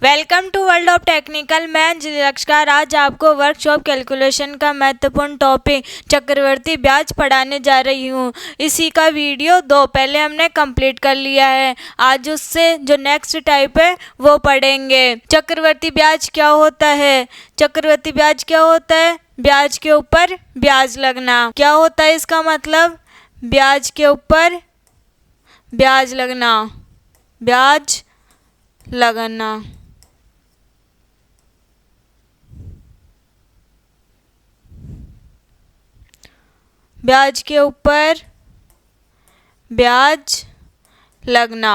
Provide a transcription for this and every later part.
Welcome to world of technical. मैं अंजलि लक्ष्कार आज आपको वर्कशॉप कैलकुलेशन का महत्वपूर्ण टॉपिक चक्रवर्ती ब्याज पढ़ाने जा रही हूँ। इसी का वीडियो 2 पहले हमने कंप्लीट कर लिया है। आज उससे जो नेक्स्ट टाइप है वो पढ़ेंगे। चक्रवर्ती ब्याज क्या होता है? चक्रवर्ती ब्याज क्या होता है? ब्याज के ऊपर ब्याज लगना। क्या होता है इसका मतलब? ब्याज के ऊपर ब्याज लगना, ब्याज लगना। ब्याज के ऊपर ब्याज लगना।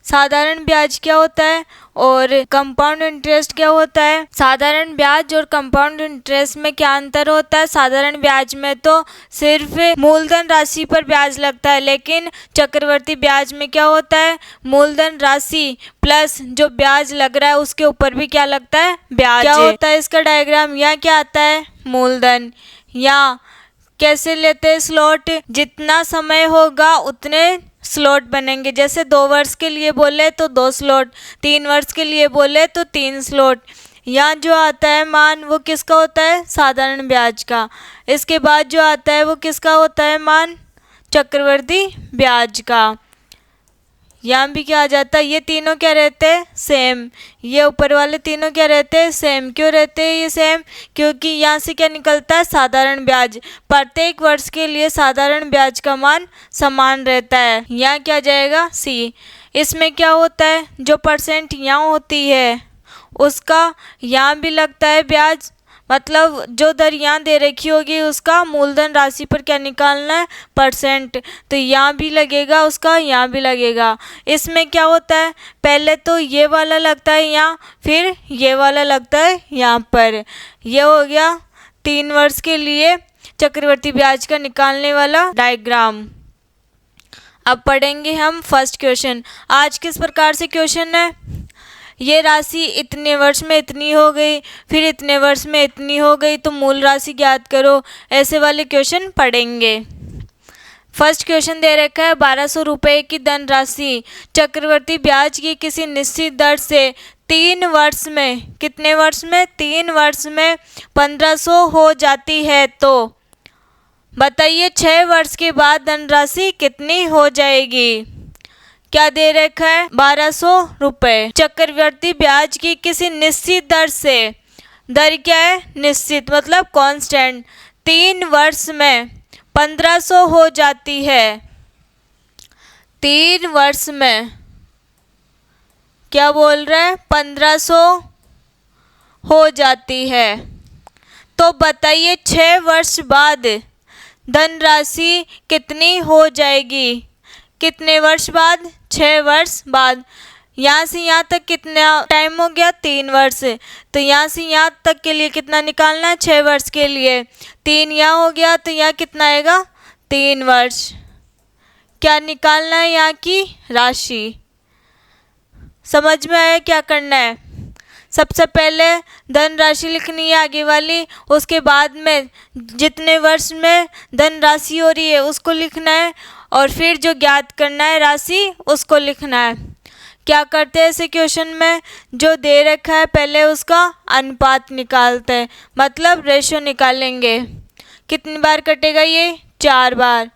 साधारण ब्याज क्या होता है और कंपाउंड इंटरेस्ट क्या होता है? साधारण ब्याज और कंपाउंड इंटरेस्ट में क्या अंतर होता है? साधारण ब्याज में तो सिर्फ मूलधन राशि पर ब्याज लगता है, लेकिन चक्रवर्ती ब्याज में क्या होता है? मूलधन राशि प्लस जो ब्याज लग रहा है उसके ऊपर भी क्या लगता है? ब्याज। क्या होता है इसका डायग्राम? यहाँ क्या आता है? मूलधन। यहाँ कैसे लेते हैं स्लॉट? जितना समय होगा उतने स्लॉट बनेंगे। जैसे 2 वर्ष के लिए बोले तो 2 स्लॉट, 3 वर्ष के लिए बोले तो 3 स्लॉट। यहाँ जो आता है मान वो किसका होता है? साधारण ब्याज का। इसके बाद जो आता है वो किसका होता है मान? चक्रवर्ती ब्याज का। यहाँ भी क्या आ जाता है? ये तीनों क्या रहते हैं? सेम। ये ऊपर वाले तीनों क्या रहते हैं? सेम। क्यों रहते हैं ये सेम? क्योंकि यहाँ से क्या निकलता है? साधारण ब्याज। प्रत्येक वर्ष के लिए साधारण ब्याज का मान समान रहता है। यहाँ क्या जाएगा? सी। इसमें क्या होता है? जो परसेंट यहाँ होती है उसका यहाँ भी लगता है ब्याज। मतलब जो दर यहाँ दे रखी होगी उसका मूलधन राशि पर क्या निकालना है? परसेंट। तो यहाँ भी लगेगा उसका, यहाँ भी लगेगा। इसमें क्या होता है? पहले तो ये वाला लगता है यहाँ, फिर ये वाला लगता है यहाँ पर। ये हो गया 3 वर्ष के लिए चक्रवर्ती ब्याज का निकालने वाला डायग्राम। अब पढ़ेंगे हम फर्स्ट क्वेश्चन। आज किस प्रकार से क्वेश्चन है? ये राशि इतने वर्ष में इतनी हो गई, फिर इतने वर्ष में इतनी हो गई, तो मूल राशि ज्ञात करो। ऐसे वाले क्वेश्चन पढ़ेंगे। फर्स्ट क्वेश्चन दे रखा है 1200 रुपये की धनराशि चक्रवर्ती ब्याज की किसी निश्चित दर से 3 वर्ष में, कितने वर्ष में? 3 वर्ष में 1500 हो जाती है, तो बताइए 6 वर्ष के बाद धनराशि कितनी हो जाएगी? क्या दे रखा है? 1200 रुपये। चक्रवर्ती ब्याज की किसी निश्चित दर से, दर क्या है? निश्चित मतलब कांस्टेंट। 3 वर्ष में 1500 हो जाती है। 3 वर्ष में क्या बोल रहा है? 1500 हो जाती है। तो बताइए 6 वर्ष बाद धनराशि कितनी हो जाएगी? कितने वर्ष बाद? 6 वर्ष बाद। यहाँ से यहाँ तक कितना टाइम हो गया? 3 वर्ष। तो यहाँ से यहाँ तक के लिए कितना निकालना है? 6 वर्ष के लिए 3 यहाँ हो गया, तो यहाँ कितना आएगा? 3 वर्ष। क्या निकालना है? यहाँ की राशि। समझ में आया क्या करना है? सबसे पहले धन राशि लिखनी है आगे वाली, उसके बाद में जितने वर्ष में धन राशि हो रही है उसको लिखना है, और फिर जो ज्ञात करना है राशि उसको लिखना है। क्या करते हैं ऐसे क्वेश्चन में? जो दे रखा है पहले उसका अनुपात निकालते हैं, मतलब रेशो निकालेंगे। कितनी बार कटेगा ये? 4 बार।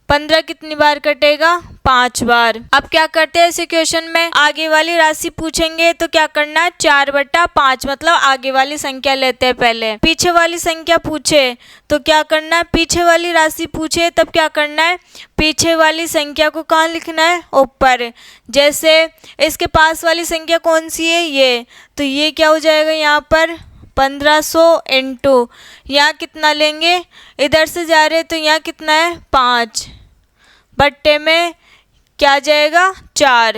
15 कितनी बार कटेगा? 5 बार। अब क्या करते हैं ऐसे क्वेश्चन में? आगे वाली राशि पूछेंगे तो क्या करना है? 4/5 मतलब आगे वाली संख्या लेते हैं पहले। पीछे वाली संख्या पूछे तो क्या करना है? पीछे वाली राशि पूछे तब क्या करना है? पीछे वाली संख्या को कहाँ लिखना है? ऊपर। जैसे इसके पास वाली संख्या कौन सी है? ये। तो ये क्या हो जाएगा यहाँ पर? 1500 इंटू यहाँ कितना लेंगे? इधर से जा रहे तो यहाँ कितना है? 5 बट्टे में क्या जाएगा? 4।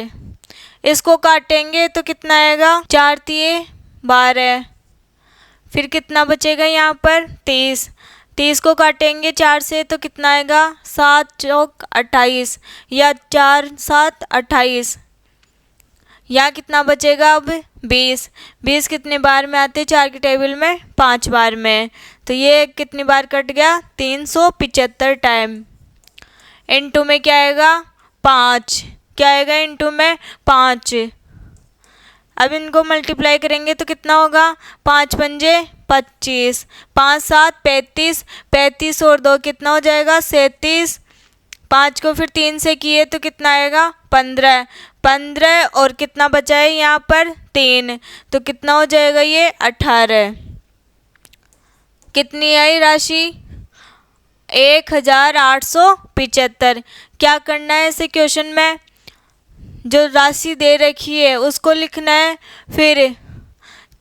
इसको काटेंगे तो कितना आएगा? 4 तिये 12। फिर कितना बचेगा यहाँ पर? 30। 30 को काटेंगे 4 से तो कितना आएगा? 7 चौक 28 या 4 7 28। यहाँ कितना बचेगा अब? 20। 20 कितने बार में आते हैं? 4 की टेबल में 5 बार में। तो ये कितनी बार कट गया? 375 टाइम। इनटू में क्या आएगा? 5। क्या आएगा इंटू में? 5। अब इनको मल्टीप्लाई करेंगे तो कितना होगा, 5 पंजे 25, 5 7 35, 35 और 2 कितना हो जाएगा 37, 5 को फिर 3 से किए तो कितना आएगा 15, 15 और कितना बचा है यहाँ पर 3, तो कितना हो जाएगा ये 18। कितनी आई राशि 1875। क्या करना है इसे क्वेश्चन में, जो राशि दे रखी है उसको लिखना है, फिर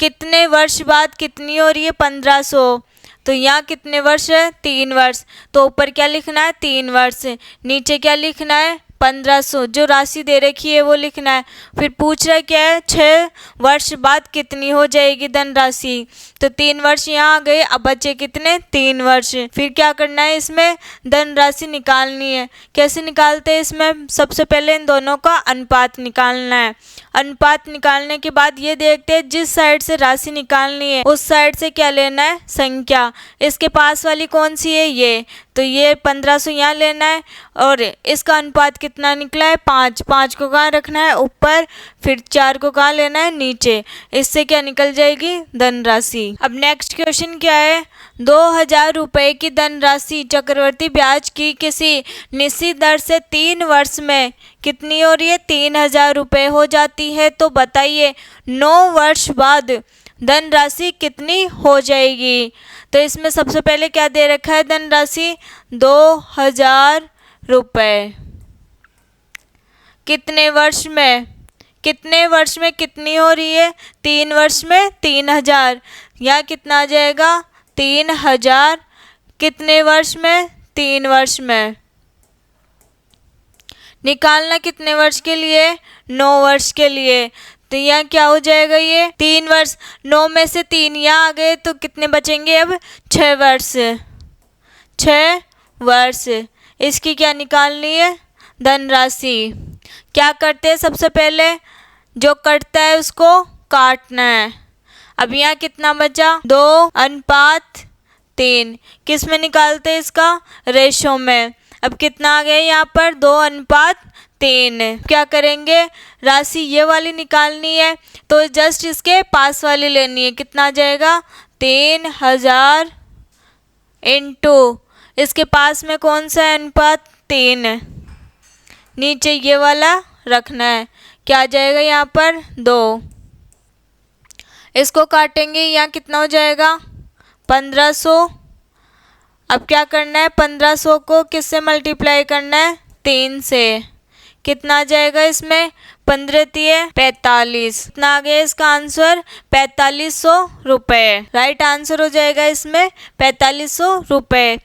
कितने वर्ष बाद कितनी हो रही है 1500, तो यहाँ कितने वर्ष है 3 वर्ष, तो ऊपर क्या लिखना है 3 वर्ष, नीचे क्या लिखना है 1500, जो राशि दे रखी है वो लिखना है। फिर पूछ रहा है क्या है 6 वर्ष बाद कितनी हो जाएगी धनराशि, तो 3 वर्ष यहाँ आ गए, अब बचे कितने 3 वर्ष। फिर क्या करना है इसमें धनराशि निकालनी है। कैसे निकालते हैं इसमें, सबसे पहले इन दोनों का अनुपात निकालना है। अनुपात निकालने के बाद ये देखते हैं जिस साइड से राशि निकालनी है उस साइड से क्या लेना है संख्या। इसके पास वाली कौन सी है ये, तो ये 1500 यहाँ लेना है, और इसका अनुपात कितना निकला है 5, 5 को कहाँ रखना है ऊपर, फिर 4 को कहाँ लेना है नीचे। इससे क्या निकल जाएगी धनराशि। अब नेक्स्ट क्वेश्चन क्या है, 2000 रुपये की धनराशि चक्रवर्ती ब्याज की किसी निश्चित दर से 3 वर्ष में कितनी हो रही है 3000 रुपये हो जाती है, तो बताइए 9 वर्ष बाद धनराशि कितनी हो जाएगी। तो इसमें सबसे पहले क्या दे रखा है धनराशि 2000 रुपये, कितने वर्ष में, कितने वर्ष में कितनी हो रही है 3 वर्ष में 3000, यहाँ कितना आ जाएगा 3000, कितने वर्ष में 3 वर्ष में। निकालना कितने वर्ष के लिए 9 वर्ष के लिए, तो यहाँ क्या हो जाएगा ये 3 वर्ष, 9 में से 3 यहाँ आ गए तो कितने बचेंगे अब 6 वर्ष, 6 वर्ष। इसकी क्या निकालनी है धनराशि। क्या करते हैं सबसे पहले जो कटता है उसको काटना है। अब यहाँ कितना बचा 2:3, किस में निकालते हैं इसका रेशो में। अब कितना आ गया यहाँ पर 2:3। क्या करेंगे राशि ये वाली निकालनी है तो जस्ट इसके पास वाली लेनी है, कितना आ जाएगा 3000 इंटू इसके पास में कौन सा है अनुपात 3, नीचे ये वाला रखना है, क्या आ जाएगा यहाँ पर 2। इसको काटेंगे यहाँ कितना हो जाएगा 1500। अब क्या करना है 1500 को किससे मल्टीप्लाई करना है 3 से, कितना आ जाएगा इसमें 15 45, कितना आ गया इसका आंसर 4500 रुपये। राइट आंसर हो जाएगा इसमें 4500 रुपये।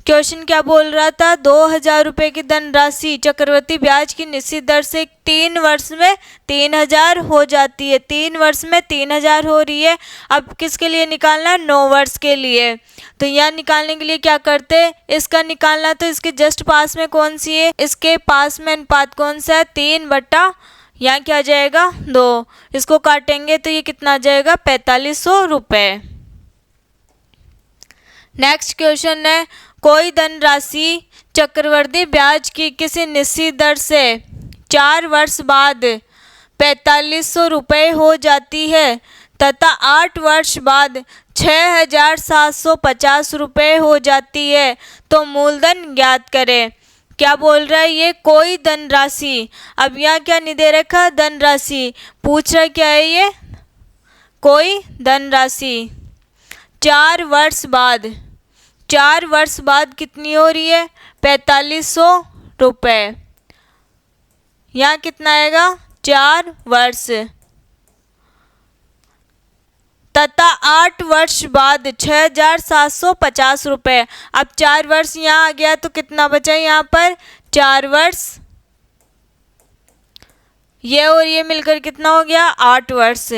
क्वेश्चन क्या बोल रहा था 2000 रुपये की धनराशि चक्रवृद्धि ब्याज की निश्चित दर से 3 वर्ष में 3000 हो जाती है, 3 वर्ष में 3000 हो रही है। अब किसके लिए निकालना है 9 वर्ष के लिए, तो यहाँ निकालने के लिए क्या करते हैं इसका निकालना, तो इसके जस्ट पास में कौन सी है, इसके पास में अनुपात कौन सा है 3 बटा यहाँ क्या आ जाएगा 2। इसको काटेंगे तो ये कितना आ जाएगा 4500 रुपये। नेक्स्ट क्वेश्चन है कोई धनराशि चक्रवृद्धि ब्याज की किसी निश्चित दर से 4 वर्ष बाद 4500 रुपये हो जाती है तथा 8 वर्ष बाद 6750 रुपये हो जाती है, तो मूलधन ज्ञात करें। क्या बोल रहा है ये कोई धनराशि। अब यहाँ क्या नहीं दे रखा धनराशि, पूछ रहा क्या है ये कोई धनराशि 4 वर्ष बाद, 4 वर्ष बाद कितनी हो रही है 4500 रुपये। यहाँ कितना आएगा 4 वर्ष तथा 8 वर्ष बाद 6750 रुपये। अब 4 वर्ष यहाँ आ गया तो कितना बचा यहाँ पर 4 वर्ष, ये और ये मिलकर कितना हो गया 8 वर्ष।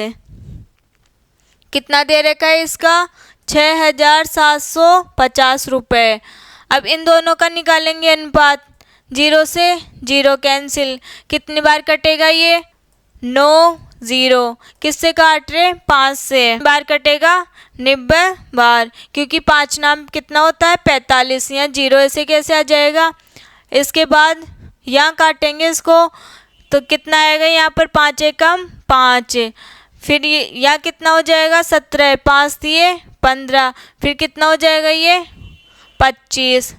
कितना दे रखा है इसका 6750 रुपये। अब इन दोनों का निकालेंगे अनुपात, 0 से 0 कैंसिल, कितनी बार कटेगा ये 9 0, किससे काट रहे 5 से, बार कटेगा 90 बार, क्योंकि 5 नाम कितना होता है 45, यहाँ 0 ऐसे कैसे आ जाएगा। इसके बाद यहाँ काटेंगे इसको तो कितना आएगा यहाँ पर 5 एकम 5, फिर ये यहाँ कितना हो जाएगा 17, 5 दिए 15, फिर कितना हो जाएगा ये 25,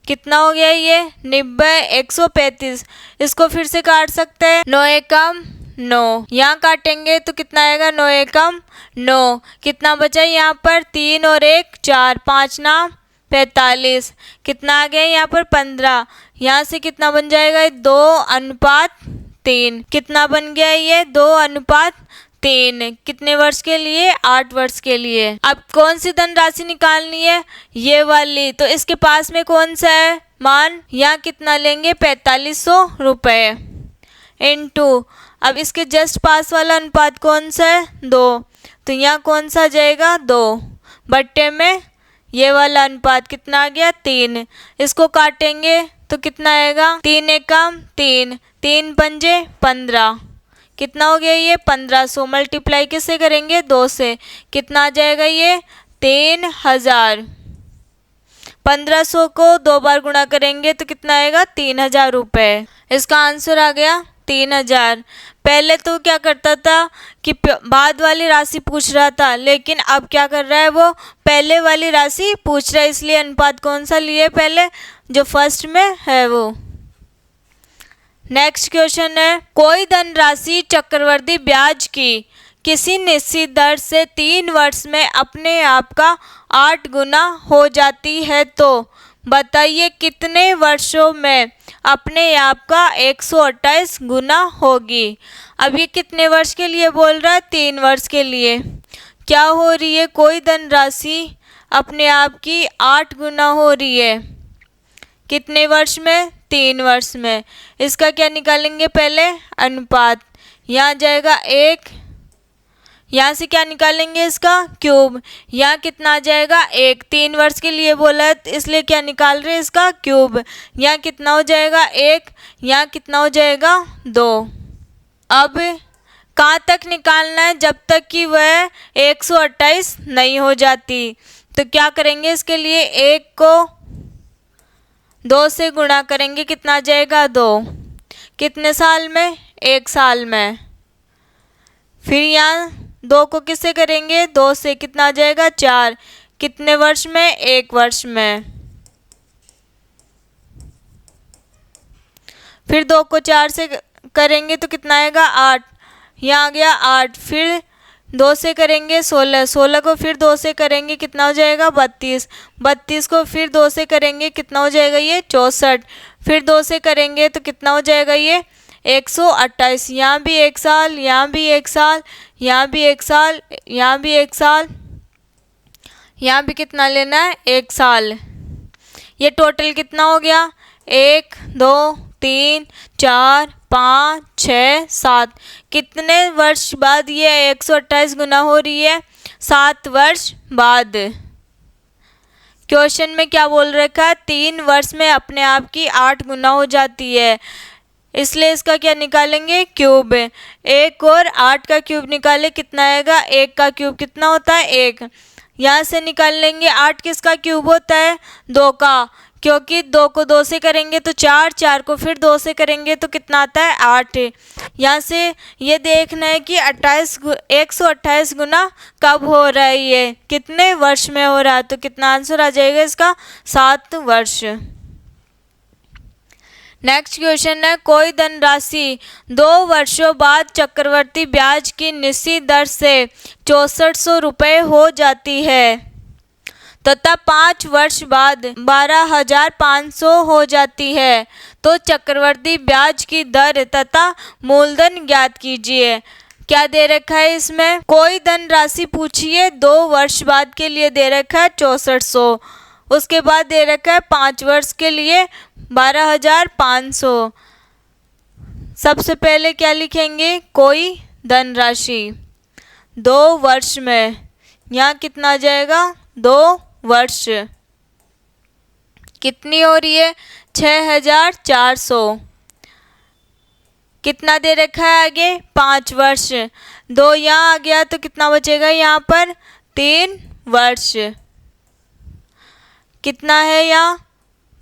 कितना हो गया ये 90, 135। इसको फिर से काट सकते हैं, 9 एकम 9, यहाँ काटेंगे तो कितना आएगा 9 एकम 9, कितना बचा यहाँ पर 3 और 1 4, 5 नाम 45, कितना आ गया यहाँ पर 15, यहाँ से कितना बन जाएगा 2:3, कितना बन गया ये 2:3, कितने वर्ष के लिए 8 वर्ष के लिए। अब कौन सी धनराशि निकालनी है, ये वाली, तो इसके पास में कौन सा है मान, यहाँ कितना लेंगे 4500 रुपये इनटू, अब इसके जस्ट पास वाला अनुपात कौन सा है 2, तो यहाँ कौन सा आ जाएगा 2 बट्टे में ये वाला अनुपात कितना आ गया 3, इसको काटेंगे तो कितना आएगा 3 एकम 3, 3 पंजे 15, कितना हो गया ये 1500, मल्टीप्लाई किससे करेंगे 2 से, कितना आ जाएगा ये 3000, 1500 को 2 बार गुणा करेंगे तो कितना आएगा 3000 रुपये। इसका आंसर आ गया 3000। पहले तो क्या करता था कि बाद वाली राशि पूछ रहा था, लेकिन अब क्या कर रहा है वो पहले वाली राशि पूछ रहा है, इसलिए अनुपात कौन सा लिए पहले, जो फर्स्ट में है वो। नेक्स्ट क्वेश्चन है, कोई धनराशि चक्रवर्ती ब्याज की किसी निश्चित दर से 3 वर्ष में अपने आप का 8 गुना हो जाती है, तो बताइए कितने वर्षों में अपने आप का 128 गुना होगी। अब ये कितने वर्ष के लिए बोल रहा है 3 वर्ष के लिए। क्या हो रही है, कोई धनराशि अपने आप की 8 गुना हो रही है, कितने वर्ष में 3 वर्ष में। इसका क्या निकालेंगे पहले अनुपात, यहाँ जाएगा 1, यहाँ से क्या निकालेंगे इसका क्यूब, यहाँ कितना आ जाएगा 1, 3 वर्ष के लिए बोला है इसलिए क्या निकाल रहे हैं इसका क्यूब, यहाँ कितना हो जाएगा 1, यहाँ कितना हो जाएगा 2। अब कहाँ तक निकालना है, जब तक कि वह 128 नहीं हो जाती। तो क्या करेंगे इसके लिए 1 को 2 से गुणा करेंगे, कितना आ जाएगा 2, कितने साल में 1 साल में। फिर यहाँ 2 को किससे करेंगे 2 से, कितना आ जाएगा 4, कितने वर्ष में 1 वर्ष में। फिर 2 को 4 से करेंगे तो कितना आएगा 8, यहाँ आ गया 8, फिर 2 से करेंगे 16, 16 को फिर 2 से करेंगे कितना हो जाएगा 32, 32 को फिर 2 से करेंगे कितना हो जाएगा ये 64, फिर 2 से करेंगे तो कितना हो जाएगा ये 128, यहाँ भी 1 साल, यहाँ भी 1 साल, यहाँ भी 1 साल, यहाँ भी 1 साल, यहाँ भी कितना लेना है 1 साल। ये टोटल कितना हो गया 1 2 3 4 5 6 7, कितने वर्ष बाद ये 128 गुना हो रही है 7 वर्ष बाद। क्वेश्चन में क्या बोल रखा है 3 वर्ष में अपने आप की 8 गुना हो जाती है, इसलिए इसका क्या निकालेंगे क्यूब। 1 और 8 का क्यूब निकाले कितना आएगा, 1 का क्यूब कितना होता है 1, यहाँ से निकाल लेंगे 8 किसका क्यूब होता है 2 का, क्योंकि 2 को 2 से करेंगे तो 4, 4 को फिर 2 से करेंगे तो कितना आता है 8। यहाँ से ये देखना है कि 128 गुना कब हो रहा है, ये कितने वर्ष में हो रहा है, तो कितना आंसर आ जाएगा इसका 7 वर्ष। नेक्स्ट क्वेश्चन है, कोई धनराशि 2 वर्षों बाद चक्रवर्ती ब्याज की निश्चित दर से 6400 रुपये हो जाती है तथा 5 वर्ष बाद 12500 हो जाती है, तो चक्रवर्ती ब्याज की दर तथा मूलधन ज्ञात कीजिए। क्या दे रखा है इसमें, कोई धनराशि पूछिए 2 वर्ष बाद के लिए दे रखा है 6400, उसके बाद दे रखा है 5 वर्ष के लिए 12500। सबसे पहले क्या लिखेंगे, कोई धनराशि 2 वर्ष में, यहाँ कितना आ जाएगा 2 वर्ष, कितनी हो रही है 6400, कितना दे रखा है आगे 5 वर्ष, 2 यहाँ आ गया तो कितना बचेगा यहाँ पर 3 वर्ष, कितना है यहाँ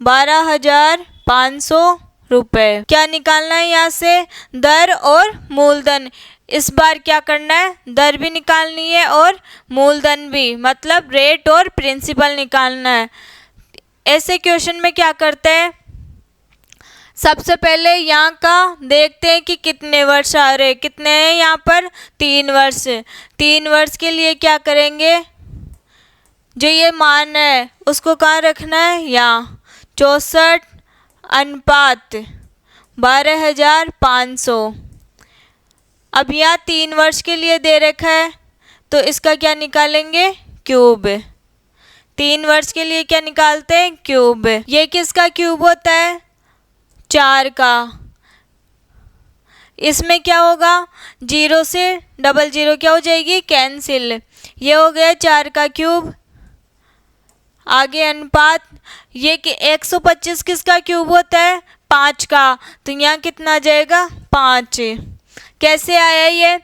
12500 रुपये। क्या निकालना है यहाँ से, दर और मूलधन, इस बार क्या करना है, दर भी निकालनी है और मूलधन भी, मतलब रेट और प्रिंसिपल निकालना है। ऐसे क्वेश्चन में क्या करते हैं, सबसे पहले यहाँ का देखते हैं कि कितने वर्ष आ रहे, कितने हैं यहाँ पर 3 वर्ष। 3 वर्ष के लिए क्या करेंगे, जो ये मान है उसको कहाँ रखना है, यहाँ 64 अनुपात 12,500। अब यहाँ 3 वर्ष के लिए दे रखा है तो इसका क्या निकालेंगे, क्यूब। 3 वर्ष के लिए क्या निकालते हैं, क्यूब। ये किसका क्यूब होता है, 4 का। इसमें क्या होगा, 0 से 00 क्या हो जाएगी, कैंसिल। ये हो गया 4 का क्यूब। आगे अनुपात, ये कि 125 किसका क्यूब होता है, 5 का, तो यहाँ कितना आ जाएगा, 5। कैसे आया ये,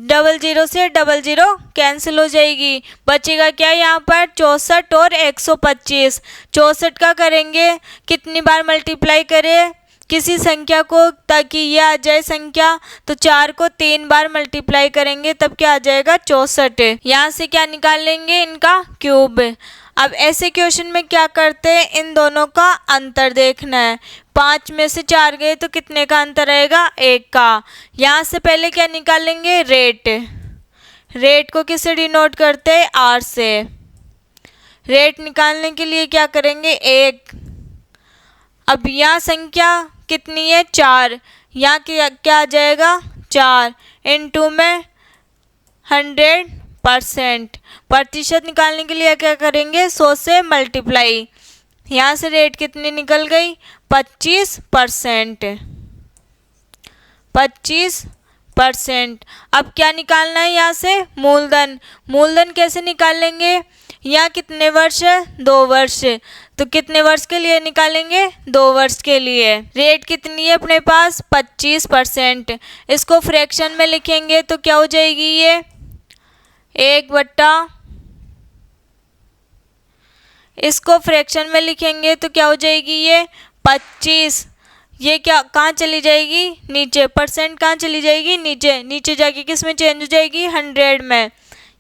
00 से 00 कैंसिल हो जाएगी, बचेगा क्या यहाँ पर 64 और 125। 64 का करेंगे, कितनी बार मल्टीप्लाई करें किसी संख्या को ताकि ये आ जाए संख्या, तो 4 को 3 बार मल्टीप्लाई करेंगे तब क्या आ जाएगा, 64। यहाँ से क्या निकाल लेंगे, इनका क्यूब। अब ऐसे क्वेश्चन में क्या करते हैं, इन दोनों का अंतर देखना है। 5 में से 4 गए तो कितने का अंतर आएगा, 1 का। यहाँ से पहले क्या निकालेंगे, रेट। रेट को किससे डिनोट करते हैं, आर से। रेट निकालने के लिए क्या करेंगे, 1। अब यहाँ संख्या कितनी है, 4। यहाँ क्या आ जाएगा, 4 इंटू में 100%। प्रतिशत निकालने के लिए क्या करेंगे, 100 से मल्टीप्लाई। यहाँ से रेट कितनी निकल गई, 25%। 25%। अब क्या निकालना है यहाँ से, मूलधन। मूलधन कैसे निकालेंगे, यहाँ कितने वर्ष है, 2 वर्ष, तो कितने वर्ष के लिए निकालेंगे, 2 वर्ष के लिए। रेट कितनी है अपने पास, 25%। इसको फ्रैक्शन में लिखेंगे तो क्या हो जाएगी, ये 1/, इसको फ्रैक्शन में लिखेंगे तो क्या हो जाएगी, ये 25। ये क्या कहाँ चली जाएगी, नीचे। परसेंट कहाँ चली जाएगी, नीचे। नीचे जाके किस में चेंज हो जाएगी, 100 में।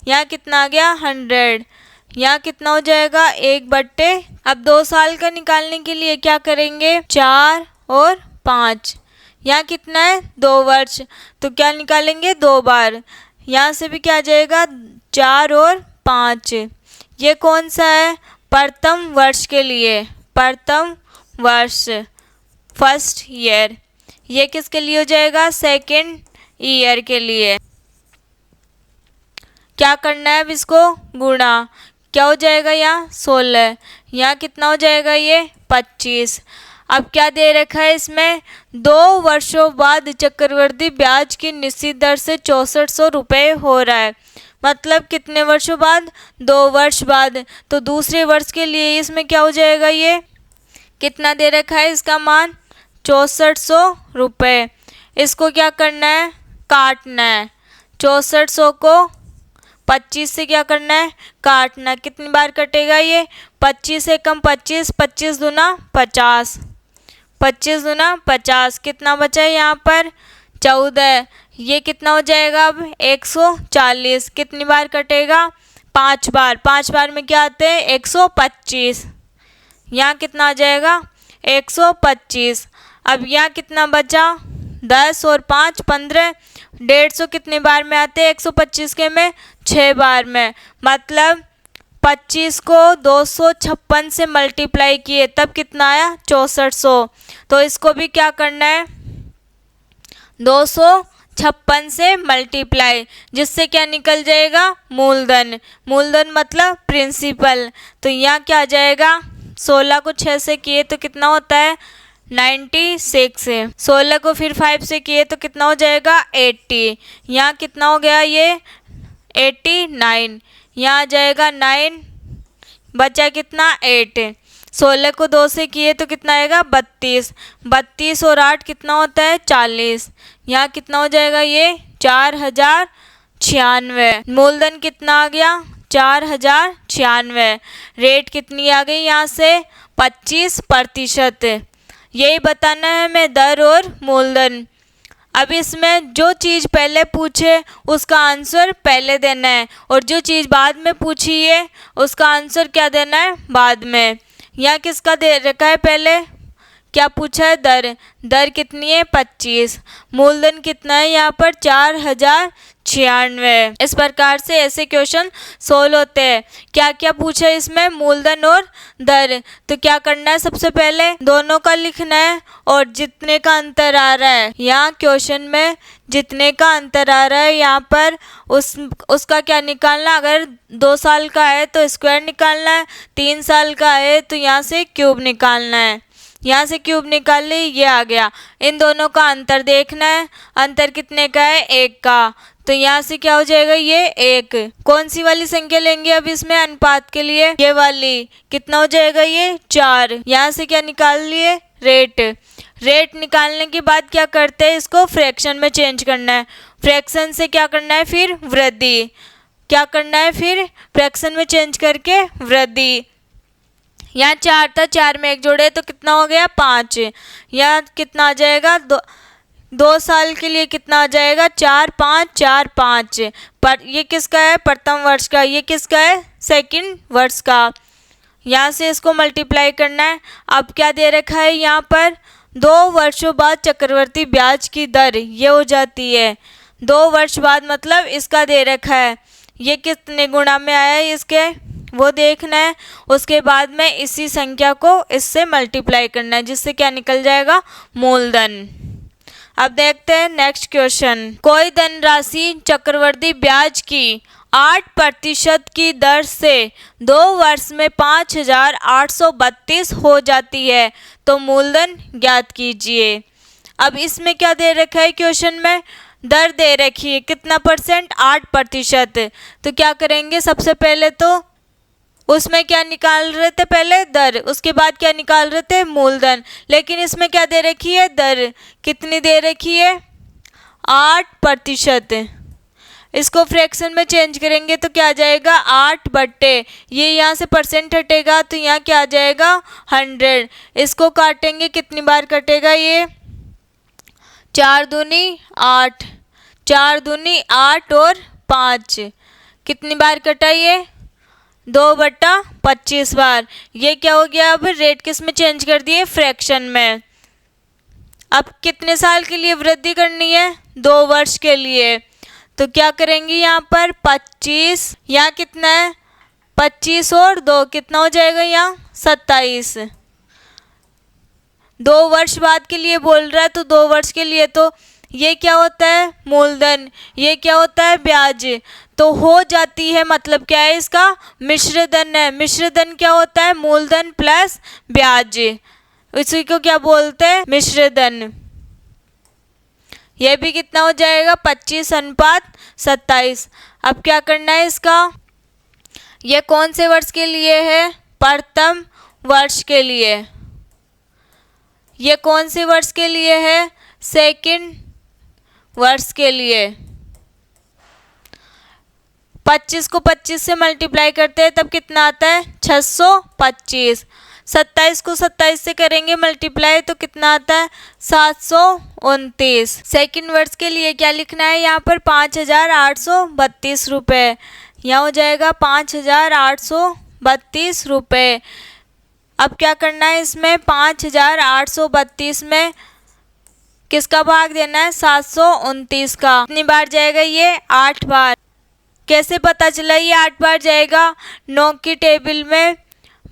यहाँ कितना आ गया, 100। यहाँ कितना हो जाएगा, 1/। अब 2 साल का निकालने के लिए क्या करेंगे, 4 और 5। यहाँ कितना है, 2 वर्ष, तो क्या निकालेंगे, 2 बार। यहाँ से भी क्या आ जाएगा, 4 और 5। ये कौन सा है, प्रथम वर्ष के लिए। प्रथम वर्ष, फर्स्ट ईयर। ये किसके लिए हो जाएगा, सेकेंड ईयर के लिए। क्या करना है, अब इसको गुणा। क्या हो जाएगा, यहाँ 16। यहाँ कितना हो जाएगा, ये 25। अब क्या दे रखा है इसमें, 2 वर्षों बाद चक्रवृद्धि ब्याज की निश्चित दर से 6400 रुपये हो रहा है। मतलब कितने वर्षों बाद, 2 वर्ष बाद। तो दूसरे वर्ष के लिए इसमें क्या हो जाएगा, ये कितना दे रखा है, इसका मान 6400 रुपये। इसको क्या करना है, काटना है। 6400 को 25 से क्या करना है, काटना। कितनी बार कटेगा ये, 25 से कम 25, 25 दूना 50, 25 दूना 50। कितना बचा है यहाँ पर, 14। ये कितना हो जाएगा अब, 140। कितनी बार कटेगा, 5 बार। 5 बार में क्या आते हैं, 125। यहाँ कितना आ जाएगा, 125। अब यहाँ कितना बचा, 10 और 5 15। 150 कितने बार में आते हैं, 125 के में 6 बार में। मतलब 25 को 256 से मल्टीप्लाई किए तब कितना आया, 6400। तो इसको भी क्या करना है, 256 से मल्टीप्लाई, जिससे क्या निकल जाएगा, मूलधन। मूलधन मतलब प्रिंसिपल। तो यहाँ क्या आ जाएगा, 16 को 6 से किए तो कितना होता है, 96। 16 को फिर 5 से किए तो कितना हो जाएगा, 80। यहाँ कितना हो गया, ये 89। यहाँ आ जाएगा 9, बचा कितना, 8। 16 को 2 से किए तो कितना आएगा, 32। 32 और 8 कितना होता है, 40। यहाँ कितना हो जाएगा, ये 4096। मूलधन कितना आ गया, 4096। रेट कितनी आ गई यहाँ से, 25%। यही बताना है हमें, दर और मूलधन। अब इसमें जो चीज़ पहले पूछे उसका आंसर पहले देना है और जो चीज़ बाद में पूछी है उसका आंसर क्या देना है, बाद में। यहाँ किसका दे रखा है, पहले क्या पूछा है, दर। दर कितनी है, 25। मूलधन कितना है यहाँ पर, 4096। इस प्रकार से ऐसे क्वेश्चन सोल्व होते हैं। क्या क्या पूछा है इसमें, मूलधन और दर। तो क्या करना है, सबसे पहले दोनों का लिखना है और जितने का अंतर आ रहा है, यहाँ क्वेश्चन में जितने का अंतर आ रहा है यहाँ पर उसका क्या निकालना। अगर 2 साल का है तो स्क्वायर निकालना है, 3 साल का है तो यहाँ से क्यूब निकालना है। यहाँ से क्यूब निकाल ली, ये आ गया। इन दोनों का अंतर देखना है, अंतर कितने का है, 1 का। तो यहाँ से क्या हो जाएगा, ये 1। कौन सी वाली संख्या लेंगे अब इसमें अनुपात के लिए, ये वाली। कितना हो जाएगा ये, 4। यहाँ से क्या निकाल लिए, रेट। रेट निकालने के बाद क्या करते हैं, इसको फ्रैक्शन में चेंज करना है। फ्रैक्शन से क्या करना है, फिर वृद्धि। क्या करना है, फिर फ्रैक्शन में चेंज करके वृद्धि। यहाँ 4 था, 4 में 1 जोड़े तो कितना हो गया, 5। यहाँ कितना आ जाएगा, 2 साल के लिए कितना आ जाएगा, 4 5 4 5। पर ये किसका है, प्रथम वर्ष का। ये किसका है, सेकंड वर्ष का। यहाँ से इसको मल्टीप्लाई करना है। अब क्या दे रखा है यहाँ पर, 2 वर्षों बाद चक्रवर्ती ब्याज की दर ये हो जाती है। 2 वर्ष बाद मतलब इसका दे रखा है, ये कितने गुणा में आया है इसके, वो देखना है। उसके बाद में इसी संख्या को इससे मल्टीप्लाई करना है, जिससे क्या निकल जाएगा, मूलधन। अब देखते हैं नेक्स्ट क्वेश्चन। कोई धनराशि चक्रवृद्धि ब्याज की 8% की दर से 2 वर्ष में 5832 हो जाती है, तो मूलधन ज्ञात कीजिए। अब इसमें क्या दे रखा है, क्वेश्चन में दर दे रखी है, कितना परसेंट, 8%। तो क्या करेंगे, सबसे पहले तो उसमें क्या निकाल रहे थे, पहले दर, उसके बाद क्या निकाल रहे थे, मूलधन। लेकिन इसमें क्या दे रखी है, दर कितनी दे रखी है, 8%। इसको फ्रैक्शन में चेंज करेंगे तो क्या आ जाएगा, 8/, ये यहाँ से परसेंट हटेगा तो यहाँ क्या आ जाएगा, 100। इसको काटेंगे, कितनी बार कटेगा ये, 4 दूनी 8, 4 दूनी 8 और 5, कितनी बार कटा ये, 2/25 बार। ये क्या हो गया, अब रेट किस में चेंज कर दिए, फ्रैक्शन में। अब कितने साल के लिए वृद्धि करनी है, 2 वर्ष के लिए। तो क्या करेंगे यहाँ पर 25, यहाँ कितना है, 25 और 2 कितना हो जाएगा, यहाँ 27। 2 वर्ष बाद के लिए बोल रहा है तो 2 वर्ष के लिए, तो ये क्या होता है, मूलधन। ये क्या होता है, ब्याज। तो हो जाती है मतलब क्या है, इसका मिश्र धन है। मिश्र धन क्या होता है, मूलधन प्लस ब्याज, इसी को क्या बोलते हैं, मिश्र धन। यह भी कितना हो जाएगा, 25:27। अब क्या करना है इसका, यह कौन से वर्ष के लिए है, प्रथम वर्ष के लिए। यह कौन से वर्ष के लिए है, सेकंड वर्ष के लिए। 25 को 25 से मल्टीप्लाई करते हैं तब कितना आता है, 625। 27 को 27 से करेंगे मल्टीप्लाई तो कितना आता है, 729। सेकंड वर्ष के लिए क्या लिखना है, यहाँ पर 5832 रुपये। यहाँ हो जाएगा 5832 रुपये। अब क्या करना है, इसमें 5832 में किसका भाग देना है, 729 का। कितनी बार जाएगा ये, 8 बार। कैसे पता चला ये 8 बार जाएगा, 9 की टेबल में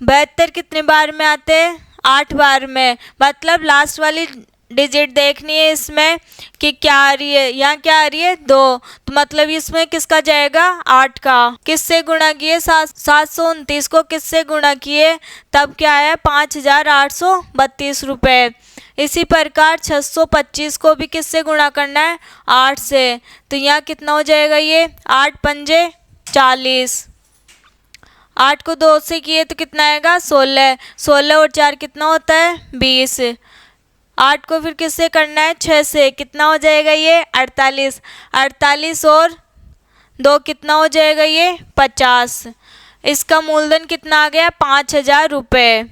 72 कितने बार में आते हैं, 8 बार में। मतलब लास्ट वाली डिजिट देखनी है इसमें कि क्या आ रही है, यहाँ क्या आ रही है, 2। तो मतलब इसमें किसका जाएगा, 8 का। किससे गुणा किए, 729 को किससे गुणा किए, तब क्या आया, 5832 रुपये। इसी प्रकार 625 को भी किससे गुणा करना है, 8 से। तो यहाँ कितना हो जाएगा ये, 8 पंजे 40। 8 को 2 से किए तो कितना आएगा, 16। 16 और 4 कितना होता है, 20। 8 को फिर किससे करना है, 6 से। कितना हो जाएगा ये, 48। 48 और 2 कितना हो जाएगा ये, 50। इसका मूलधन कितना आ गया, 5000 रुपये।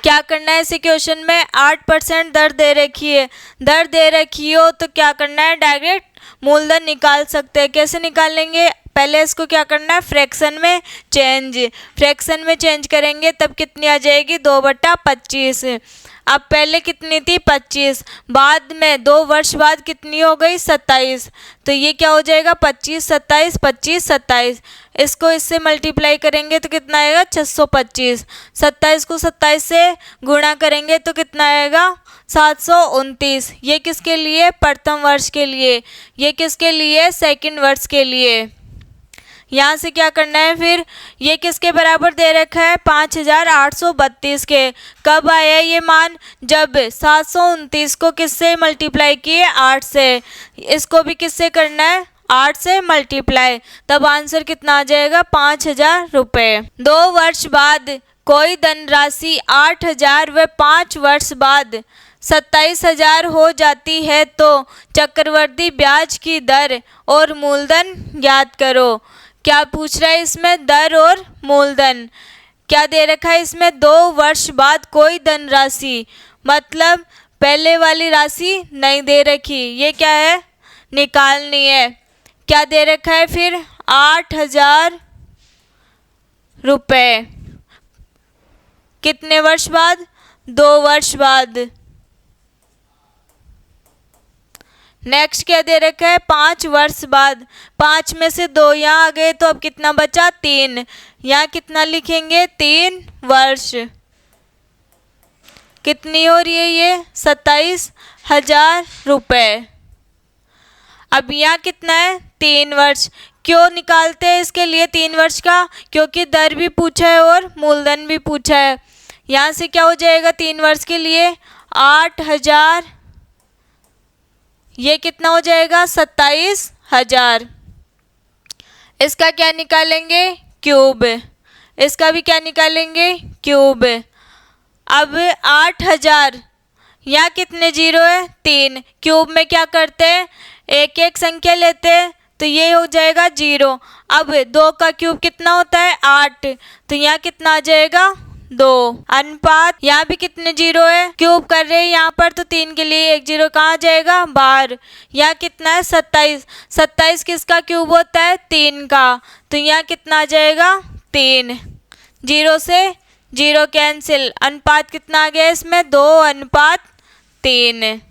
क्या करना है इसे क्वेश्चन में 8% दर दे रखी है, दर दे रखी हो तो क्या करना है, डायरेक्ट मूलधन निकाल सकते हैं। कैसे निकालेंगे, पहले इसको क्या करना है, फ्रैक्शन में चेंज, फ्रैक्शन में चेंज करेंगे तब कितनी आ जाएगी, 2/25। अब पहले कितनी थी, 25, बाद में 2 वर्ष बाद कितनी हो गई, 27। तो ये क्या हो जाएगा, 25 27 25 27। इसको इससे मल्टीप्लाई करेंगे तो कितना आएगा, 625। 27 को 27 से गुणा करेंगे तो कितना आएगा, 729। ये किसके लिए, प्रथम वर्ष के लिए। ये किसके लिए, सेकंड वर्ष के लिए। यहाँ से क्या करना है फिर, ये किसके बराबर दे रखा है, 5832 के। कब आया ये मान, जब 729 को किससे मल्टीप्लाई किए, 8 से। इसको भी किससे करना है, 8 से मल्टीप्लाई, तब आंसर कितना आ जाएगा, 5000 रुपये। 2 वर्ष बाद कोई धनराशि 8000 व 5 वर्ष बाद 27000 हो जाती है तो चक्रवृद्धि ब्याज की दर और मूलधन ज्ञात करो। क्या पूछ रहा है इसमें, दर और मूलधन। क्या दे रखा है इसमें, 2 वर्ष बाद कोई धनराशि, मतलब पहले वाली राशि नहीं दे रखी, ये क्या है, निकालनी है। क्या दे रखा है फिर, 8000 रुपये, कितने वर्ष बाद, 2 वर्ष बाद। नेक्स्ट क्या दे रखा है, 5 वर्ष बाद। 5 में से 2 यहाँ आ गए तो अब कितना बचा, 3। यहाँ कितना लिखेंगे, 3 वर्ष। कितनी हो रही है ये, 27000 रुपये। अब यहाँ कितना है, 3 वर्ष। क्यों निकालते हैं इसके लिए 3 वर्ष का, क्योंकि दर भी पूछा है और मूलधन भी पूछा है। यहाँ से क्या हो जाएगा 3 वर्ष के लिए, 8000, ये कितना हो जाएगा, 27000। इसका क्या निकालेंगे, क्यूब। इसका भी क्या निकालेंगे, क्यूब। अब 8000, यहाँ कितने जीरो है, 3। क्यूब में क्या करते हैं, एक एक संख्या लेते हैं तो ये हो जाएगा 0। अब 2 का क्यूब कितना होता है, 8, तो यहाँ कितना आ जाएगा, 2। अनुपात, यहाँ भी कितने जीरो है, क्यूब कर रहे हैं यहाँ पर तो 3 के लिए 1 0 कहाँ जाएगा, बाहर। यहाँ कितना है, 27। 27 किसका क्यूब होता है, 3 का, तो यहाँ कितना आ जाएगा, 3। 0 से 0 कैंसिल, अनुपात कितना आ गया इसमें, 2:3।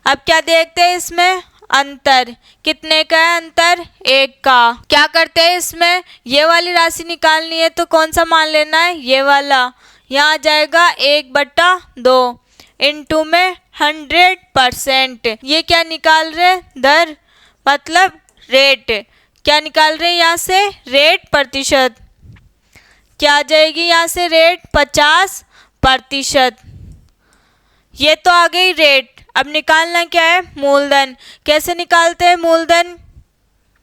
अब क्या देखते हैं इसमें, अंतर, कितने का है अंतर, 1 का। क्या करते हैं इसमें, ये वाली राशि निकालनी है तो कौन सा मान लेना है, ये वाला। यहाँ आ जाएगा 1/2 इंटू में 100%। ये क्या निकाल रहे, दर, मतलब रेट। क्या निकाल रहे हैं यहाँ से, रेट, प्रतिशत। क्या आ जाएगी यहाँ से रेट, 50%। ये तो आ गई रेट। अब निकालना क्या है, मूलधन। कैसे निकालते हैं मूलधन,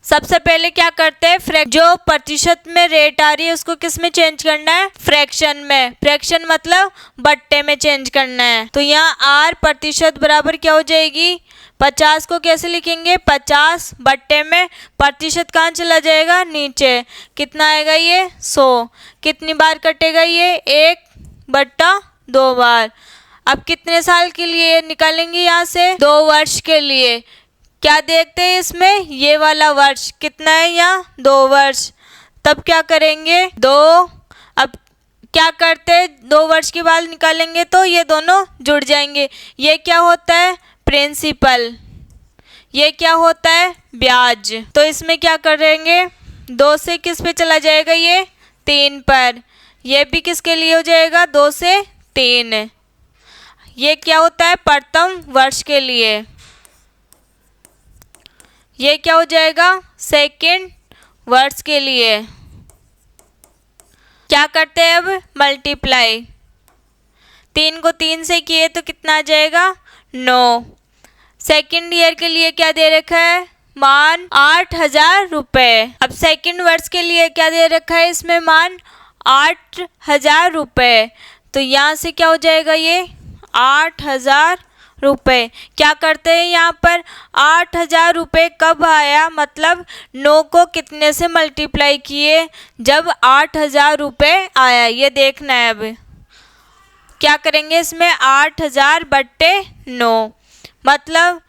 सबसे पहले क्या करते हैं, जो प्रतिशत में रेट आ रही है उसको किस में चेंज करना है, फ्रैक्शन में। फ्रैक्शन मतलब बट्टे में चेंज करना है। तो यहाँ आर प्रतिशत बराबर क्या हो जाएगी, 50 को कैसे लिखेंगे, 50 बट्टे में प्रतिशत कहाँ चला जाएगा, नीचे। कितना आएगा ये, 100। कितनी बार कटेगा ये, 1/2 बार। अब कितने साल के लिए निकालेंगे यहाँ से, 2 वर्ष के लिए। क्या देखते हैं इसमें, ये वाला वर्ष कितना है, यहाँ 2 वर्ष। तब क्या करेंगे, 2। अब क्या करते हैं, 2 वर्ष के बाद निकालेंगे तो ये दोनों जुड़ जाएंगे। ये क्या होता है, प्रिंसिपल। ये क्या होता है, ब्याज। तो इसमें क्या करेंगे, 2 से किस पे चला जाएगा, ये 3 पर। ये भी किसके लिए हो जाएगा, 2 से 3। ये क्या होता है, प्रथम वर्ष के लिए। ये क्या हो जाएगा, सेकंड वर्ष के लिए। क्या करते हैं अब, मल्टीप्लाई। 3 को 3 से किए तो कितना आ जाएगा, 9। सेकंड ईयर के लिए क्या दे रखा है, मान 8000 रुपये। अब सेकंड वर्ष के लिए क्या दे रखा है इसमें, मान 8000 रुपये। तो यहाँ से क्या हो जाएगा, ये 8000 रुपये। क्या करते हैं यहाँ पर, 8000 रुपये कब आया, मतलब 9 को कितने से मल्टीप्लाई किए जब 8000 रुपये आया, ये देखना है अब। क्या करेंगे इसमें 8,000/9, मतलब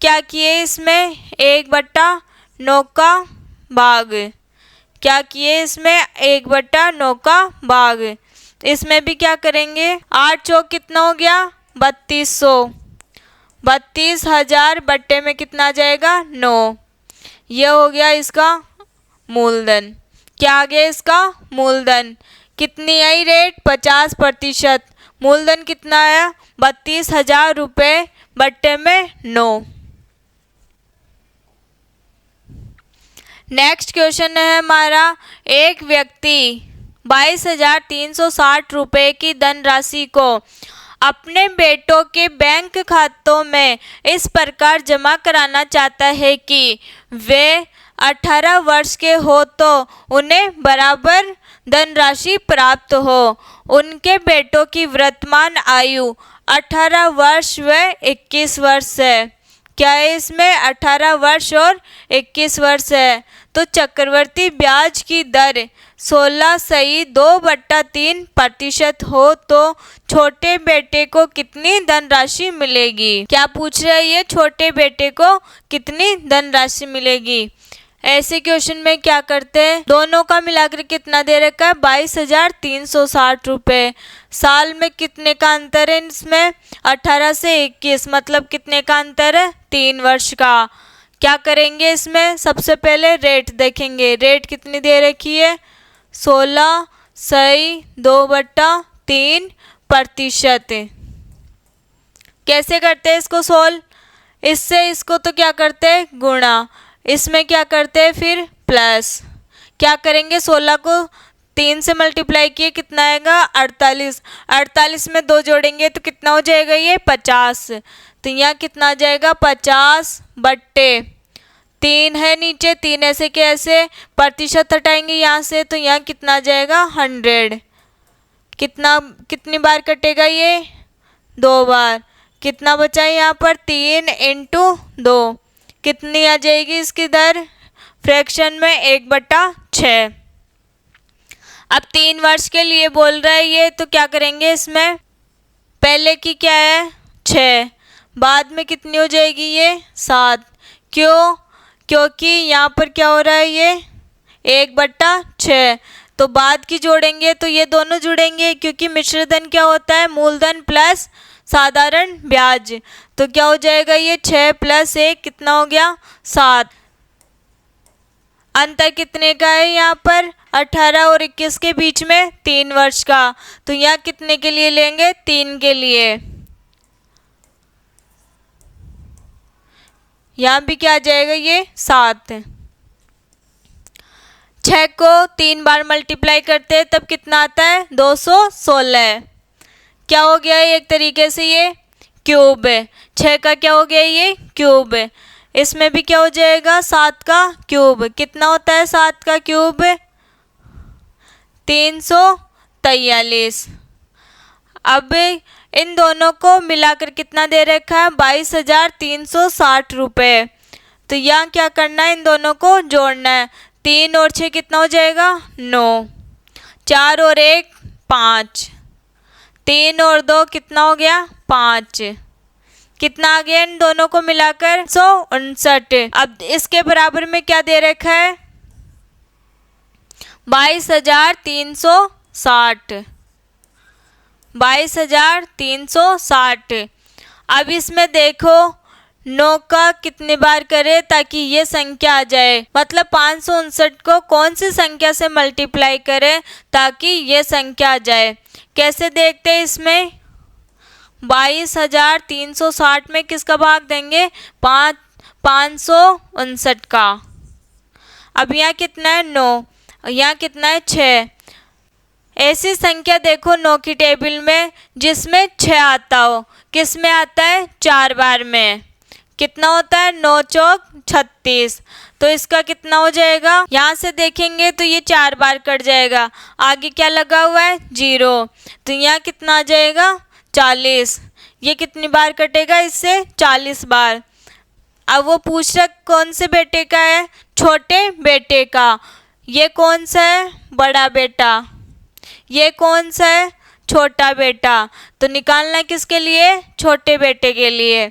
क्या किए इसमें 1/9 का भाग, क्या किए इसमें 1/9 का भाग। इसमें भी क्या करेंगे, 8 चौक कितना हो गया 3200, 32,000 बट्टे में कितना आ जाएगा 9। यह हो गया इसका मूलधन। क्या आ गया इसका मूलधन, कितनी आई रेट 50%, मूलधन कितना आया 32,000 रुपये बट्टे में 9। नेक्स्ट क्वेश्चन है हमारा, एक व्यक्ति 22,360 रुपये की धनराशि को अपने बेटों के बैंक खातों में इस प्रकार जमा कराना चाहता है कि वे 18 वर्ष के हो तो उन्हें बराबर धनराशि प्राप्त हो। उनके बेटों की वर्तमान आयु 18 वर्ष व 21 वर्ष है। क्या है इसमें 18 वर्ष और 21 वर्ष है। तो चक्रवर्ती ब्याज की दर 16.2/3% हो तो छोटे बेटे को कितनी धनराशि मिलेगी। क्या पूछ रहा है ये, छोटे बेटे को कितनी धनराशि मिलेगी। ऐसे क्वेश्चन में क्या करते हैं, दोनों का मिलाकर कितना दे रखा है 22,360 रुपये। साल में कितने का अंतर है इसमें, 18 से 21, मतलब कितने का अंतर है 3 वर्ष का। क्या करेंगे इसमें, सबसे पहले रेट देखेंगे, रेट कितनी दे रखी है 16.2/3%। कैसे करते हैं इसको सोल्व, इससे इसको तो क्या करते हैं गुणा, इसमें क्या करते हैं फिर प्लस। क्या करेंगे 16 को 3 से मल्टीप्लाई किए कितना आएगा 48, 48 में 2 जोड़ेंगे तो कितना हो जाएगा ये 50। तो यहाँ कितना आ जाएगा 50/3 है नीचे, 3 ऐसे के ऐसे प्रतिशत हटाएंगे यहाँ से तो यहाँ कितना आ जाएगा 100। कितनी बार कटेगा ये 2 बार। कितना बचा है यहाँ पर 3 × 2, कितनी आ जाएगी इसकी दर फ्रैक्शन में 1/6। अब 3 वर्ष के लिए बोल रहा है ये, तो क्या करेंगे इसमें, पहले की क्या है 6, बाद में कितनी हो जाएगी ये 7। क्यों, क्योंकि यहाँ पर क्या हो रहा है ये 1/6, तो बाद की जोड़ेंगे तो ये दोनों जुड़ेंगे, क्योंकि मिश्रधन क्या होता है मूलधन प्लस साधारण ब्याज। तो क्या हो जाएगा ये 6 + 1 कितना हो गया 7। अंतर कितने का है यहाँ पर 18 और 21 के बीच में 3 वर्ष का। तो यहाँ कितने के लिए लेंगे 3 के लिए, यहाँ भी क्या आ जाएगा ये 7। 6 को 3 बार मल्टीप्लाई करते हैं तब कितना आता है 216। क्या हो गया एक तरीके से ये क्यूब है, 6 का क्या हो गया ये क्यूब है। इसमें भी क्या हो जाएगा 7 का क्यूब, कितना होता है 7 का क्यूब 343। अब इन दोनों को मिलाकर कितना दे रखा है 22,360 रुपये। तो यहाँ क्या करना है, इन दोनों को जोड़ना है। 3 और 6 कितना हो जाएगा 9, 4 और 1 5, 3 और 2 कितना हो गया 5, कितना आ गया इन दोनों को मिलाकर 159। अब इसके बराबर में क्या दे रखा है 22,360, 22,360। अब इसमें देखो 9 का कितनी बार करें ताकि ये संख्या आ जाए, मतलब 559 को कौन सी संख्या से मल्टीप्लाई करें ताकि ये संख्या आ जाए। कैसे देखते हैं इसमें 22,360 में किसका भाग देंगे 559 का। अब यहाँ कितना है 9, यहाँ कितना है 6। ऐसी संख्या देखो 9 की टेबल में जिसमें 6 आता हो, किस में आता है 4 बार में। कितना होता है 9 चौक 36। तो इसका कितना हो जाएगा, यहाँ से देखेंगे तो ये 4 बार कट जाएगा, आगे क्या लगा हुआ है 0, तो यहाँ कितना आ जाएगा 40। ये कितनी बार कटेगा इससे 40 बार। अब वो पूछ रहा कौन से बेटे का है, छोटे बेटे का। ये कौन सा है बड़ा बेटा, ये कौन सा है छोटा बेटा, तो निकालना है किसके लिए, छोटे बेटे के लिए।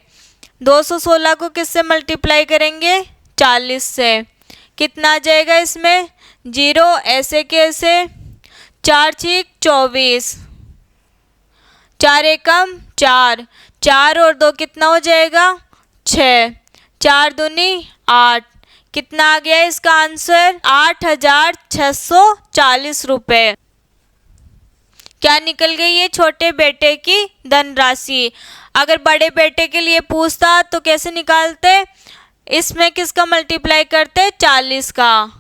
216 को किससे मल्टीप्लाई करेंगे, 40 से। कितना आ जाएगा इसमें, 0 ऐसे कैसे, 4 छीक 24, 4 एकम 4, 4 और 2 कितना हो जाएगा 6, 4 दूनी 8। कितना आ गया इसका आंसर, 8,640 रुपये। क्या निकल गई ये छोटे बेटे की धनराशि। अगर बड़े बेटे के लिए पूछता तो कैसे निकालते, इसमें किसका मल्टीप्लाई करते, 40 का।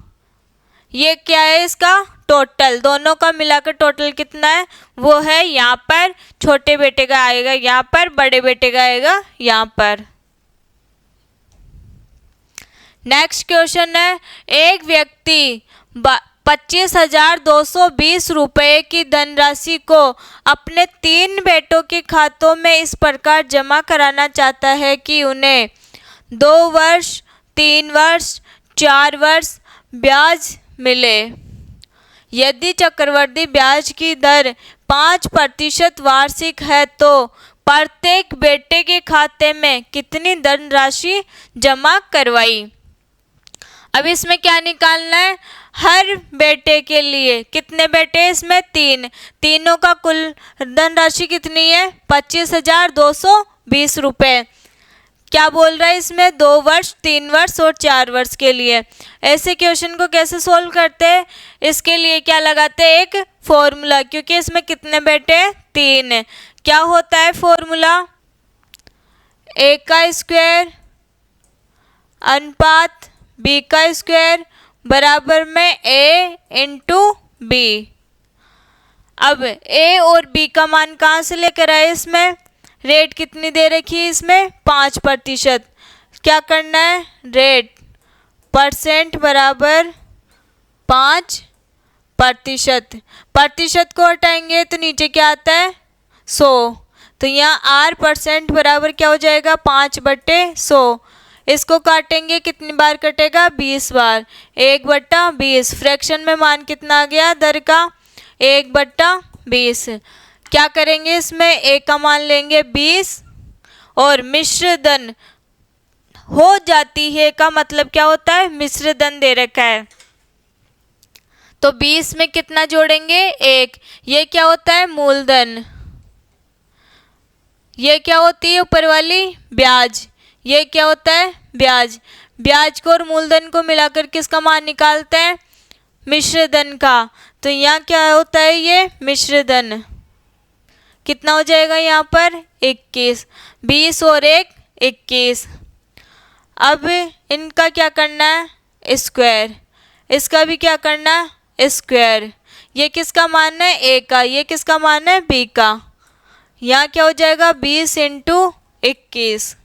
ये क्या है इसका टोटल, दोनों का मिलाकर टोटल कितना है, वो है यहाँ पर छोटे बेटे का आएगा, यहाँ पर बड़े बेटे का आएगा यहाँ पर। नेक्स्ट क्वेश्चन है, एक व्यक्ति 25,220 रुपये की धनराशि को अपने 3 बेटों के खातों में इस प्रकार जमा कराना चाहता है कि उन्हें 2 वर्ष, 3 वर्ष, 4 वर्ष ब्याज मिले। यदि चक्रवृद्धि ब्याज की दर 5% वार्षिक है तो प्रत्येक बेटे के खाते में कितनी धनराशि जमा करवाई। अब इसमें क्या निकालना है, हर बेटे के लिए, कितने बेटे इसमें 3, तीनों का कुल धनराशि कितनी है 25,220 रुपये। क्या बोल रहा है इसमें, 2 वर्ष, 3 वर्ष और 4 वर्ष के लिए। ऐसे क्वेश्चन को कैसे सोल्व करते हैं, इसके लिए क्या लगाते हैं, एक फॉर्मूला, क्योंकि इसमें कितने बेटे 3। क्या होता है फॉर्मूला, a का स्क्वायर अनुपात b का स्क्वायर बराबर में a इंटू बी। अब a और b का मान कहाँ से लेकर आए, इसमें रेट कितनी दे रखी है, इसमें 5%। क्या करना है, रेट परसेंट बराबर 5%। प्रतिशत को हटाएंगे तो नीचे क्या आता है 100, तो यहाँ r% बराबर क्या हो जाएगा 5/100। इसको काटेंगे, कितनी बार कटेगा 20 बार, 1/20। फ्रैक्शन में मान कितना आ गया दर का 1/20। क्या करेंगे इसमें, a का मान लेंगे 20 और मिश्र धन हो जाती है का मतलब क्या होता है, मिश्र धन दे रखा है तो 20 में कितना जोड़ेंगे 1। ये क्या होता है मूलधन, ये क्या होती है ऊपर वाली ब्याज, ये क्या होता है ब्याज। ब्याज को और मूलधन को मिलाकर किसका मान निकालते हैं, मिश्र धन का। तो यहाँ क्या होता है, ये मिश्र धन कितना हो जाएगा यहाँ पर 21, 20 और 1 21। अब इनका क्या करना है स्क्वायर, इसका भी क्या करना है स्क्वायर। ये किसका मान है a का, ये किसका मान है b का। यहाँ क्या हो जाएगा 20 इंटू 21।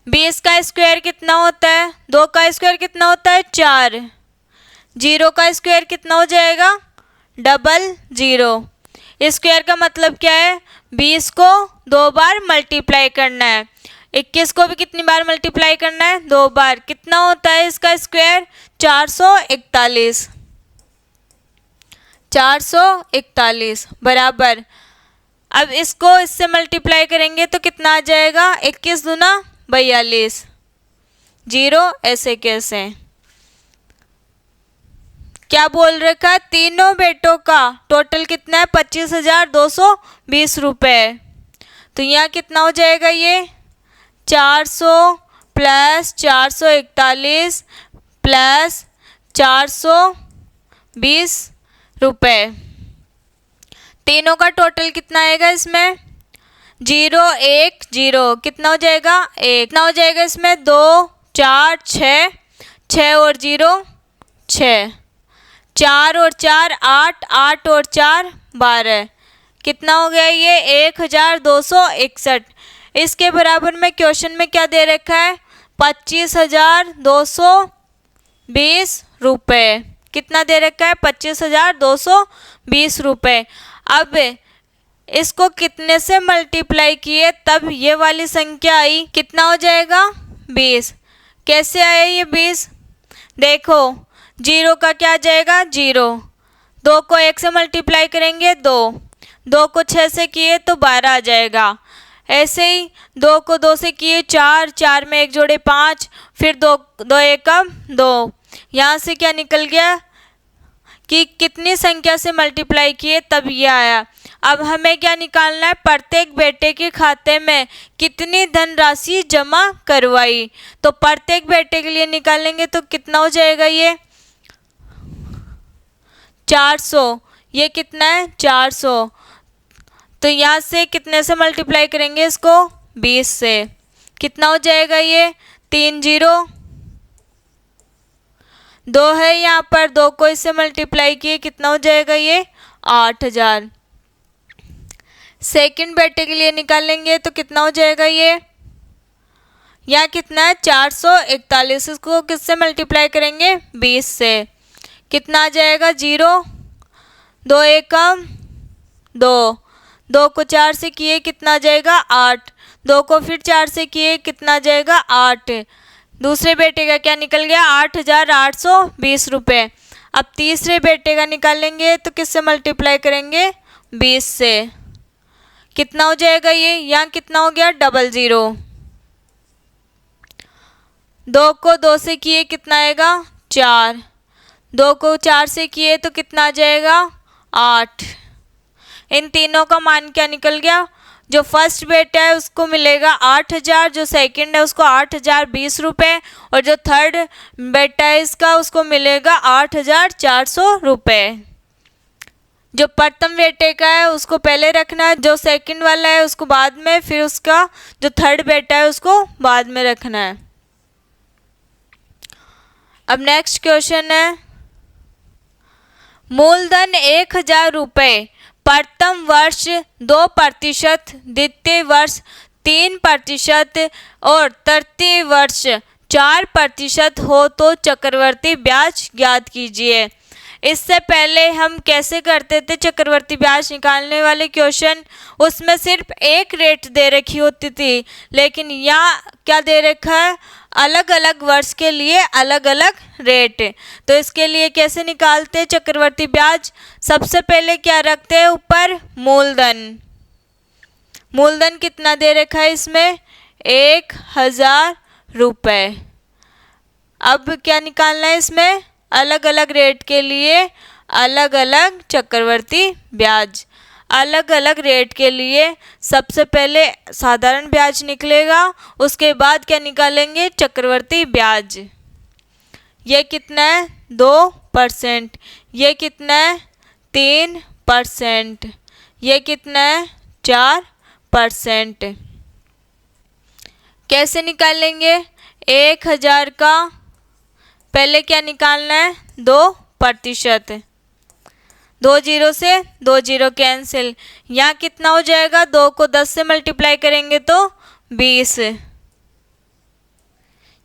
20 का स्क्वायर कितना होता है, 2 का स्क्वायर कितना होता है 4, 0 का स्क्वायर कितना हो जाएगा 00। स्क्वायर का मतलब क्या है, 20 को 2 बार मल्टीप्लाई करना है, 21 को भी कितनी बार मल्टीप्लाई करना है 2 बार। कितना होता है इसका स्क्वायर 441, 441 बराबर। अब इसको इससे मल्टीप्लाई करेंगे तो कितना आ जाएगा 21 दूना 42, 0 ऐसे कैसे। क्या बोल रखा है, तीनों बेटों का टोटल कितना है 25,220 रुपये। तो यहाँ कितना हो जाएगा, ये 400 प्लस 441 प्लस 420 रुपये। तीनों का टोटल कितना आएगा इसमें 0 1 0, कितना हो जाएगा 1। कितना हो जाएगा इसमें 2 4 6, 6 और 0 6, 4 और 4 8, 8 और 4 12। कितना हो गया ये 1,261। इसके बराबर में क्वेश्चन में क्या दे रखा है 25,220 रुपये। कितना दे रखा है 25,220 रुपये। अब इसको कितने से मल्टीप्लाई किए तब ये वाली संख्या आई, कितना हो जाएगा 20। कैसे आया ये 20, देखो 0 का क्या आ जाएगा 0, 2 को 1 से मल्टीप्लाई करेंगे 2, 2 को 6 से किए तो 12 आ जाएगा। ऐसे ही 2 को 2 से किए 4, 4 में 1 जोड़े 5, फिर 2 2 एकम 2। यहाँ से क्या निकल गया कि कितनी संख्या से मल्टीप्लाई किए तब ये आया। अब हमें क्या निकालना है, प्रत्येक बेटे के खाते में कितनी धनराशि जमा करवाई। तो प्रत्येक बेटे के लिए निकालेंगे तो कितना हो जाएगा, ये 400। ये कितना है 400। तो यहाँ से कितने से मल्टीप्लाई करेंगे इसको, 20 से। कितना हो जाएगा ये 3 0 2 है यहाँ पर, 2 को इससे मल्टीप्लाई किए कितना हो जाएगा ये 8000। सेकंड बेटे के लिए निकालेंगे तो कितना हो जाएगा ये, यहाँ कितना है 441। इसको किससे मल्टीप्लाई करेंगे 20 से। कितना आ जाएगा 0 2 एकम 2, 2 को 4 से किए कितना आ जाएगा 8, 2 को फिर 4 से किए कितना आ जाएगा 8। दूसरे बेटे का क्या निकल गया 8820 रुपये। अब तीसरे बेटे का निकालेंगे तो किससे मल्टीप्लाई करेंगे 20 से। कितना हो जाएगा ये, यहाँ कितना हो गया 00। 2 को 2 से किए कितना आएगा 4, 2 को 4 से किए तो कितना आ जाएगा 8। इन तीनों का मान क्या निकल गया, जो फर्स्ट बेटा है उसको मिलेगा 8000, जो सेकंड है उसको 8020 रुपये, और जो थर्ड बेटा है इसका उसको मिलेगा 8400 रुपये। जो प्रथम बेटे का है उसको पहले रखना है, जो सेकंड वाला है उसको बाद में, फिर उसका जो थर्ड बेटा है उसको बाद में रखना है। अब नेक्स्ट क्वेश्चन है, मूलधन 1000 रुपये प्रथम वर्ष 2%, द्वितीय वर्ष 3% और तृतीय वर्ष 4% हो तो चक्रवर्ती ब्याज ज्ञात कीजिए। इससे पहले हम कैसे करते थे चक्रवर्ती ब्याज निकालने वाले क्वेश्चन, उसमें सिर्फ एक रेट दे रखी होती थी, लेकिन यहाँ क्या दे रखा है, अलग अलग वर्ष के लिए अलग अलग रेट। तो इसके लिए कैसे निकालते हैं चक्रवर्ती ब्याज, सबसे पहले क्या रखते हैं ऊपर मूलधन। मूलधन कितना दे रखा है इसमें 1000 रुपये। अब क्या निकालना है इसमें, अलग अलग रेट के लिए अलग अलग चक्रवर्ती ब्याज। अलग अलग रेट के लिए सबसे पहले साधारण ब्याज निकलेगा, उसके बाद क्या निकालेंगे चक्रवर्ती ब्याज। ये कितना है 2%, ये कितना है 3%, ये कितना है 4%। कैसे निकालेंगे, 1000 का पहले क्या निकालना है 2%, 2 0 से 2 0 कैंसिल। यहाँ कितना हो जाएगा, 2 को 10 से मल्टीप्लाई करेंगे तो 20।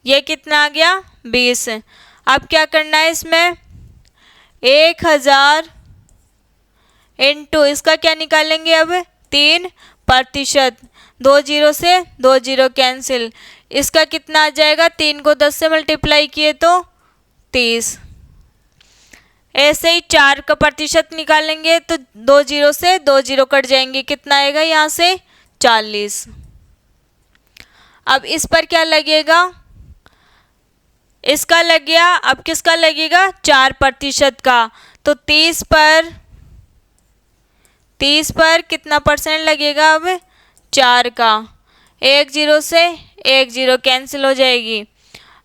ये कितना आ गया 20। अब क्या करना है इसमें, 1000 इंटू इसका क्या निकालेंगे अब 3%, 2 0 से 2 0 कैंसिल। इसका कितना आ जाएगा, 3 को 10 से मल्टीप्लाई किए तो 30। ऐसे ही 4 का प्रतिशत निकालेंगे तो 2 0 से 2 0 कट जाएंगे, कितना आएगा यहाँ से 40। अब इस पर क्या लगेगा, इसका लग गया, अब किसका लगेगा 4% का, तो 30 पर कितना परसेंट लगेगा, अब 4 का। 1 0 से 1 0 कैंसिल हो जाएगी।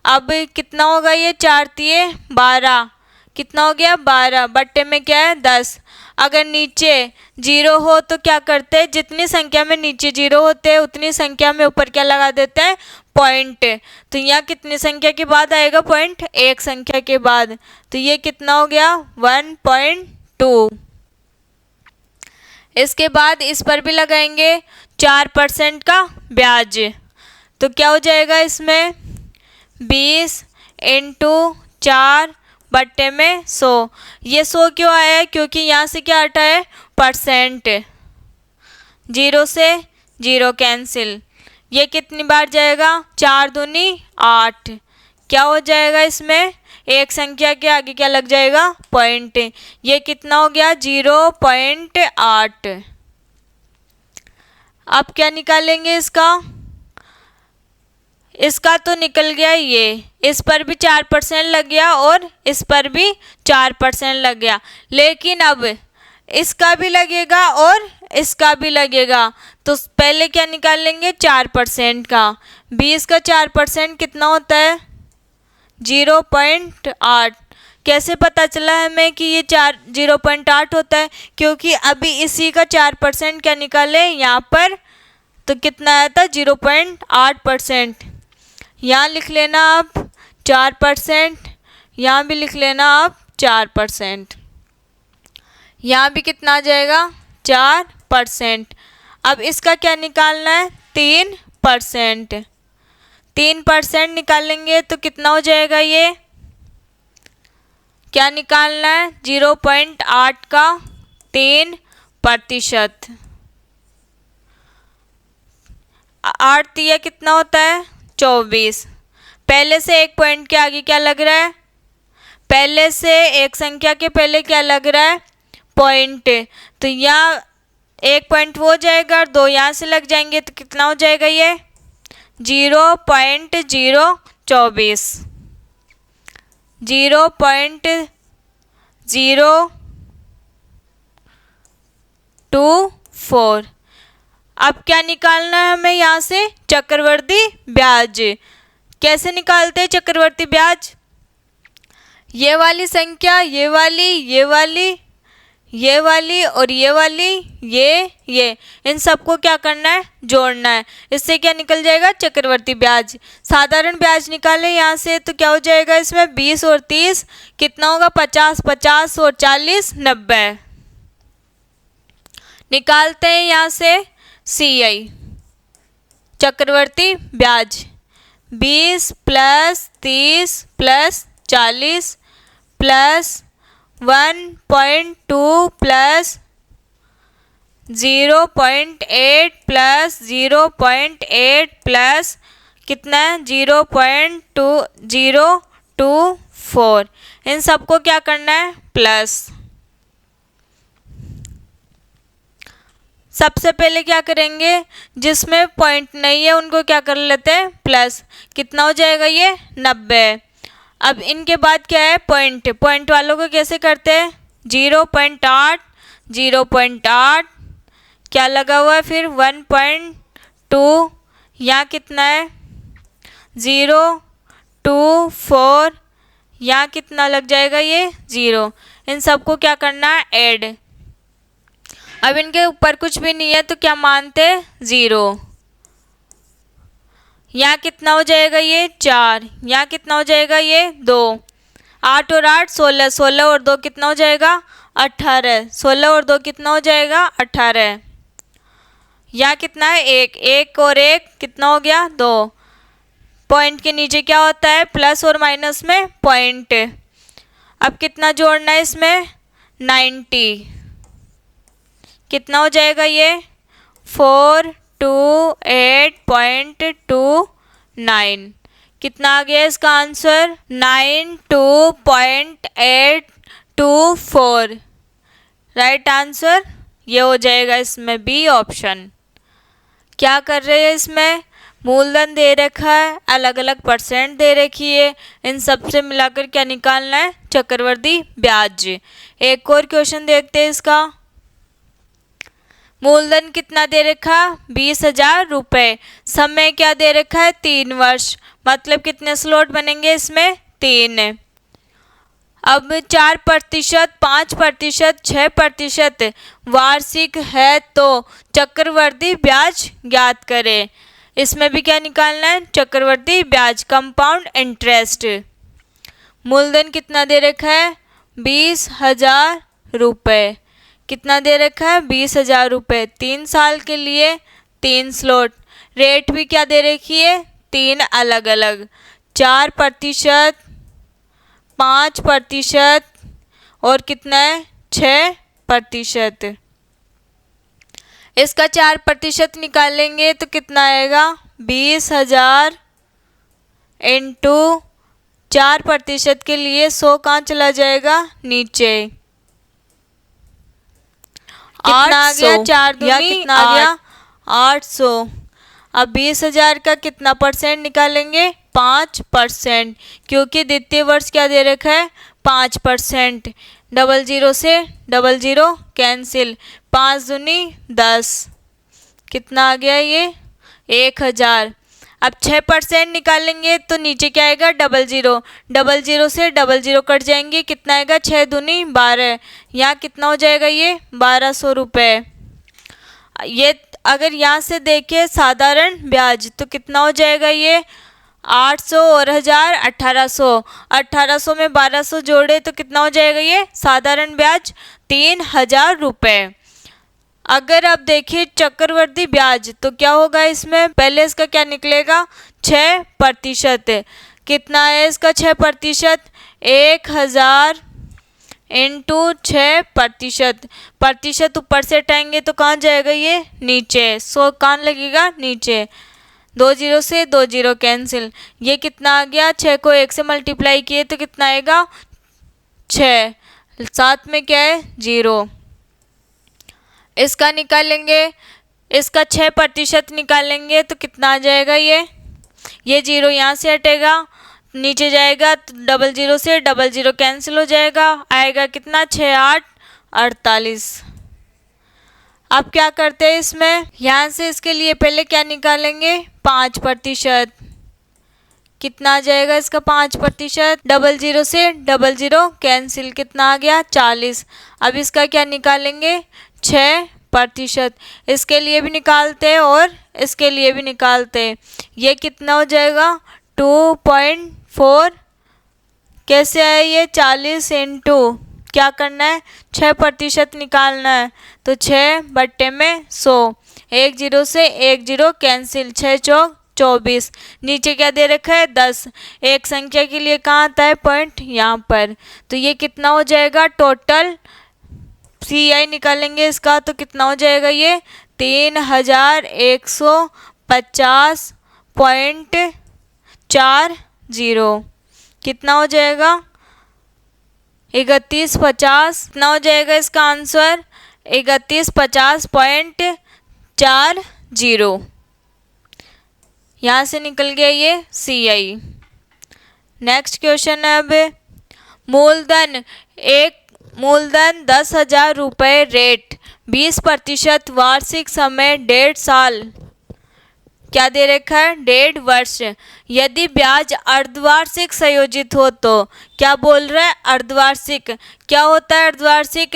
अब कितना होगा ये 4 तिये 12, कितना हो गया 12, बट्टे में क्या है 10। अगर नीचे 0 हो तो क्या करते हैं, जितनी संख्या में नीचे 0 होते हैं उतनी संख्या में ऊपर क्या लगा देते हैं पॉइंट। तो यहाँ कितनी संख्या के बाद आएगा पॉइंट, 1 संख्या के बाद। तो ये कितना हो गया 1.2। इसके बाद इस पर भी लगाएंगे 4% का ब्याज, तो क्या हो जाएगा इसमें 20 इंटू 4 बट्टे में 100। ये 100 क्यों आया है, क्योंकि यहाँ से क्या हटा है परसेंट, 0 से 0 कैंसिल। ये कितनी बार जाएगा, 4 दूनी 8। क्या हो जाएगा इसमें, एक संख्या के आगे क्या लग जाएगा पॉइंट। ये कितना हो गया 0.8। अब क्या निकालेंगे इसका तो निकल गया ये, इस पर भी 4% लग गया और इस पर भी 4% लग गया, लेकिन अब इसका भी लगेगा और इसका भी लगेगा। तो पहले क्या निकालेंगे 4% का। 20 का 4% कितना होता है 0.8। कैसे पता चला हमें कि ये 0.8 होता है, क्योंकि अभी इसी का 4% क्या निकाले यहाँ पर, तो कितना आया था 0.8%। यहाँ लिख लेना आप 4%, यहाँ भी लिख लेना आप 4%, यहाँ भी कितना आ जाएगा 4%। अब इसका क्या निकालना है 3%। 3% निकालेंगे तो कितना हो जाएगा, ये क्या निकालना है 0.8 का 3%। 8 तिया कितना होता है 24। पहले से एक पॉइंट के आगे क्या लग रहा है, पहले से एक संख्या के पहले क्या लग रहा है पॉइंट, तो यहाँ एक पॉइंट वो हो जाएगा और 2 यहाँ से लग जाएंगे, तो कितना हो जाएगा ये 0.024। 0.024। अब क्या निकालना है हमें यहाँ से चक्रवर्ती ब्याज। कैसे निकालते हैं चक्रवर्ती ब्याज, ये वाली संख्या, ये वाली, ये वाली, ये वाली और ये वाली, ये इन सबको क्या करना है जोड़ना है, इससे क्या निकल जाएगा चक्रवर्ती ब्याज। साधारण ब्याज निकालें यहाँ से तो क्या हो जाएगा, इसमें 20 और 30 कितना होगा 50, 50 और 40 90। निकालते हैं यहाँ से CI चक्रवर्ती ब्याज। 20 plus 30 plus 40 plus 1.2 plus 0.8 plus 0.8 plus कितना है 0.2024। इन सबको क्या करना है प्लस। सबसे पहले क्या करेंगे, जिसमें पॉइंट नहीं है उनको क्या कर लेते हैं प्लस। कितना हो जाएगा ये 90। अब इनके बाद क्या है पॉइंट, पॉइंट वालों को कैसे करते हैं 0.8 0.8 क्या लगा हुआ है फिर 1.2, यहाँ कितना है 0.24, यहाँ कितना लग जाएगा ये 0। इन सबको क्या करना है ऐड। अब इनके ऊपर कुछ भी नहीं है तो क्या मानते हैं 0। यहाँ कितना हो जाएगा ये 4, यहाँ कितना हो जाएगा ये 2, 8 और 8 16, 16 और 2 कितना हो जाएगा 18, 16 और 2 कितना हो जाएगा 18। यहाँ कितना है 1, 1 और 1 कितना हो गया 2। पॉइंट के नीचे क्या होता है प्लस और माइनस में पॉइंट। अब कितना जोड़ना है इसमें 90, कितना हो जाएगा ये 428.29। कितना आ गया इसका आंसर 92.824। राइट आंसर ये हो जाएगा इसमें बी ऑप्शन। क्या कर रहे हैं इसमें मूलधन दे रखा है, अलग अलग परसेंट दे रखी है, इन सब से मिलाकर क्या निकालना है चक्रवर्ती ब्याज। एक और क्वेश्चन देखते हैं इसका। मूलधन कितना दे रखा 20,000 रुपये, समय क्या दे रखा है 3 वर्ष, मतलब कितने स्लॉट बनेंगे इसमें 3। अब 4%, 5%, 6% वार्षिक है तो चक्रवर्ती ब्याज ज्ञात करें। इसमें भी क्या निकालना है चक्रवर्ती ब्याज कंपाउंड इंटरेस्ट। मूलधन कितना दे रखा है 20,000 रुपये, कितना दे रखा है 20,000 रुपये, 3 साल के लिए 3 स्लॉट। रेट भी क्या दे रखी है 3 अलग अलग, 4%, 5% और कितना है 6%। इसका 4% निकालेंगे तो कितना आएगा 20,000 इंटू 4% के लिए 100 कहाँ चला जाएगा नीचे, कितना आ गया 4 दूनी कितना आ गया 800। अब 20,000 का कितना परसेंट निकालेंगे? 5%, क्योंकि द्वितीय वर्ष क्या दे रखा है? 5%। डबल जीरो से डबल जीरो कैंसिल, 5 दूनी 10, कितना आ गया ये? 1,000। अब 6% निकालेंगे तो नीचे क्या आएगा? डबल जीरो से डबल जीरो कट जाएंगे, कितना आएगा? 6 दूनी 12, यहाँ कितना हो जाएगा ये? 1200 रुपये। ये अगर यहाँ से देखें साधारण ब्याज तो कितना हो जाएगा ये? 800 और 1000 1800, 1800 में 1200 जोड़े तो कितना हो जाएगा ये? साधारण ब्याज 3000 रुपये। अगर आप देखिए चक्रवर्ती ब्याज तो क्या होगा इसमें? पहले इसका क्या निकलेगा? 6%। कितना है इसका 6%? 1000 इंटू 6%। प्रतिशत ऊपर से हटाएंगे तो कहाँ जाएगा ये? नीचे। 100 कहाँ लगेगा? नीचे। 2 जीरो से 2 जीरो कैंसिल, ये कितना आ गया? 6 को 1 से मल्टीप्लाई किए तो कितना आएगा? 6, साथ में क्या है? 0। इसका निकालेंगे, इसका 6% निकालेंगे तो कितना आ जाएगा ये 0 यहाँ से हटेगा, नीचे जाएगा तो डबल जीरो से डबल जीरो कैंसिल हो जाएगा, आएगा कितना? 6 8 48। अब क्या करते हैं इसमें? यहाँ से इसके लिए पहले क्या निकालेंगे? 5%। कितना आ जाएगा इसका 5%? डबल जीरो से डबल जीरो कैंसिल, कितना आ गया? 40। अब इसका क्या निकालेंगे? 6%। इसके लिए भी निकालते हैं और इसके लिए भी निकालते हैं, ये कितना हो जाएगा? 2.4। कैसे आया ये? 40 इंटू क्या करना है? 6% निकालना है तो 6/100, 1 जीरो से 1 जीरो कैंसिल, 6 चौक 24, नीचे क्या दे रखा है? 10। एक संख्या के लिए कहाँ आता है पॉइंट? यहाँ पर। तो ये कितना हो जाएगा? टोटल CI निकालेंगे इसका तो कितना हो जाएगा ये? 3150.40। कितना हो जाएगा? 3150। कितना हो जाएगा इसका आंसर? 3150.40। यहाँ से निकल गया ये CI। नेक्स्ट क्वेश्चन है अब मूलधन 10,000 रुपये, रेट 20% वार्षिक समय 1.5 साल, क्या दे रखा है? 1.5 वर्ष। यदि ब्याज अर्धवार्षिक संयोजित हो तो क्या बोल रहा है? अर्धवार्षिक। क्या होता है अर्धवार्षिक?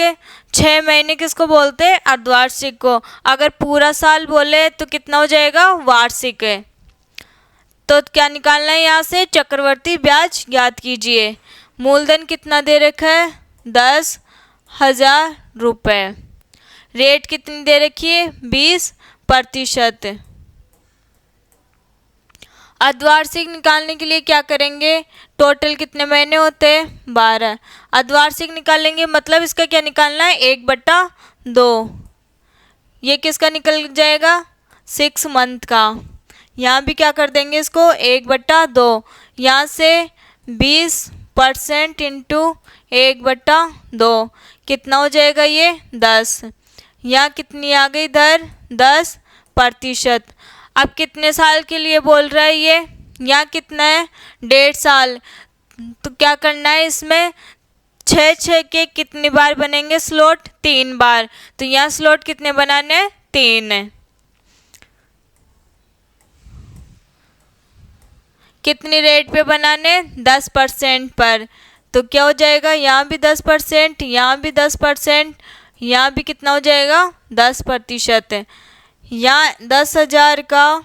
6 महीने किसको बोलते हैं? अर्धवार्षिक को। अगर पूरा साल बोले तो कितना हो जाएगा? वार्षिक। तो क्या निकालना है यहाँ से? चक्रवर्ती ब्याज ज्ञात कीजिए। मूलधन कितना दे रखा है? 10,000 रुपये। रेट कितनी दे रखी है? 20%। अर्धवार्षिक निकालने के लिए क्या करेंगे? टोटल कितने महीने होते हैं? 12। अर्धवार्षिक निकालेंगे मतलब इसका क्या निकालना है? 1/2। ये किसका निकल जाएगा? 6 मंथ का। यहाँ भी क्या कर देंगे इसको? 1/2। यहाँ से 20% इंटू 1/2 कितना हो जाएगा ये? 10। यहाँ कितनी आ गई दर? 10%। अब कितने साल के लिए बोल रहा है ये? यहाँ कितना है? 1.5 साल। तो क्या करना है इसमें? 6 के कितनी बार बनेंगे स्लॉट? 3 बार। तो यहाँ स्लॉट कितने बनाने हैं? 3। कितनी रेट पे बनाने? 10% पर। तो क्या हो जाएगा? यहाँ भी 10%, यहाँ भी 10%, यहाँ भी कितना हो जाएगा? 10%। यहाँ 10,000 का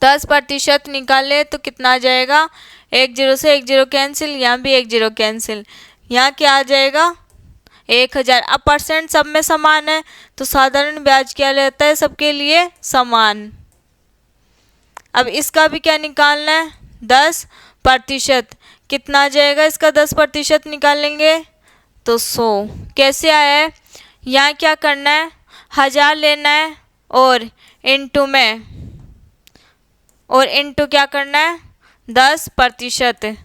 10% निकाले तो कितना आ जाएगा? 1 जीरो से 1 जीरो कैंसिल, यहाँ भी 1 जीरो कैंसिल, यहाँ क्या आ जाएगा? 1,000। अब परसेंट सब में समान है तो साधारण ब्याज क्या लेता है? सबके लिए समान। अब इसका भी क्या निकालना है? 10%। कितना आ जाएगा इसका? 10% निकालेंगे तो 100। कैसे आया है? यहाँ क्या करना है? 1000 लेना है और इंटू में, और इंटू क्या करना है? 10%।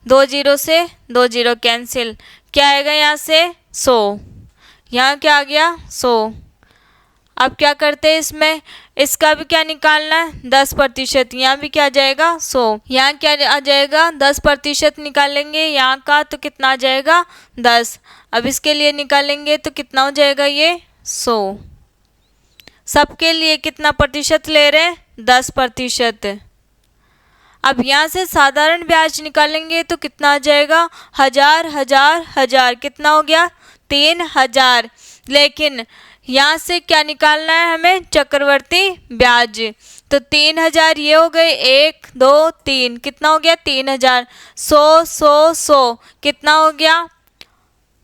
2 जीरो से 2 जीरो कैंसिल, क्या आएगा यहाँ से? 100। यहाँ क्या आ गया? 100। अब क्या करते हैं इसमें, इसका भी क्या निकालना है 10%, यहाँ भी क्या आ जाएगा 100, यहाँ क्या आ जाएगा 10% निकालेंगे यहाँ का तो कितना आ जाएगा 10। अब इसके लिए निकालेंगे तो कितना हो जाएगा ये 100। सबके लिए कितना प्रतिशत ले रहे हैं 10%। अब यहाँ से साधारण ब्याज निकालेंगे तो कितना आ जाएगा 1000 1000 1000, कितना हो गया 3000। लेकिन यहाँ से क्या निकालना है हमें चक्रवर्ती ब्याज, तो 3000 ये हो गए 1 2 3, कितना हो गया 3000। 100 100 100 कितना हो गया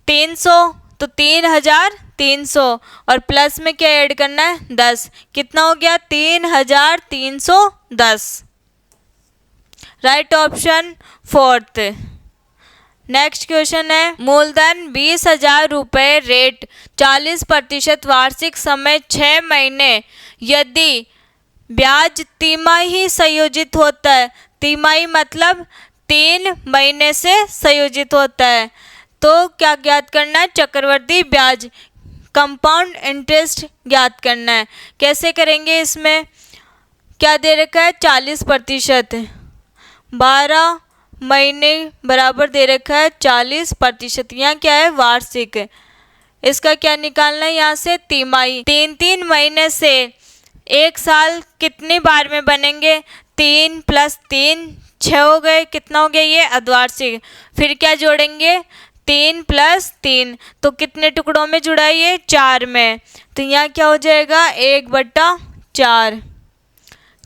300, तो 3300 और प्लस में क्या ऐड करना है 10, कितना हो गया 3310। Right option fourth. Next question है मूलधन 20,000 रुपये, रेट 40%, वार्षिक समय 6 महीने, यदि ब्याज तिमाही संयोजित होता है, तिमाही मतलब 3 महीने से संयोजित होता है, तो क्या ज्ञात करना है चक्रवर्ती ब्याज, कंपाउंड इंटरेस्ट ज्ञात करना है। कैसे करेंगे, इसमें क्या दे रखा है 40%, 12 महीने बराबर दे रखा है 40%, यहाँ क्या है वार्षिक, इसका क्या निकालना है यहाँ से तिमाही, 3 महीने से एक साल कितनी बार में बनेंगे, 3 + 3 6 हो गए, कितना हो गया ये अर्धवार्षिक, फिर क्या जोड़ेंगे 3 + 3, तो कितने टुकड़ों में जुड़ा है ये 4 में, तो यहाँ क्या हो जाएगा 1/4।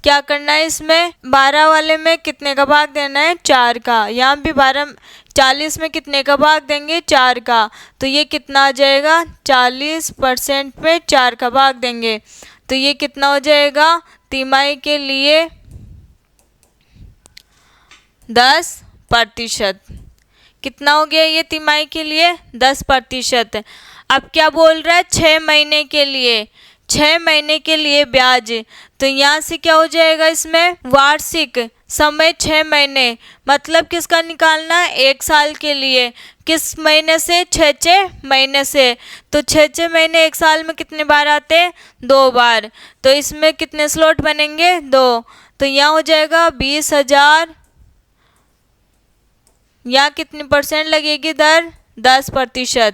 क्या करना है इसमें 12 वाले में कितने का भाग देना है 4 का, यहाँ भी 40 में कितने का भाग देंगे 4 का, तो ये कितना आ जाएगा 40% में 4 का भाग देंगे, तो ये कितना हो जाएगा तिमाही के लिए 10%। कितना हो गया ये तिमाही के लिए 10%। अब क्या बोल रहा है 6 महीने के लिए, 6 महीने के लिए ब्याज, तो यहाँ से क्या हो जाएगा इसमें वार्षिक समय 6 महीने, मतलब किसका निकालना है 1 साल के लिए, किस महीने से 6 महीने से, तो 6 महीने 1 साल में कितने बार आते हैं 2 बार, तो इसमें कितने स्लॉट बनेंगे 2, तो यहाँ हो जाएगा 20,000, यहाँ कितनी परसेंट लगेगी दर 10%,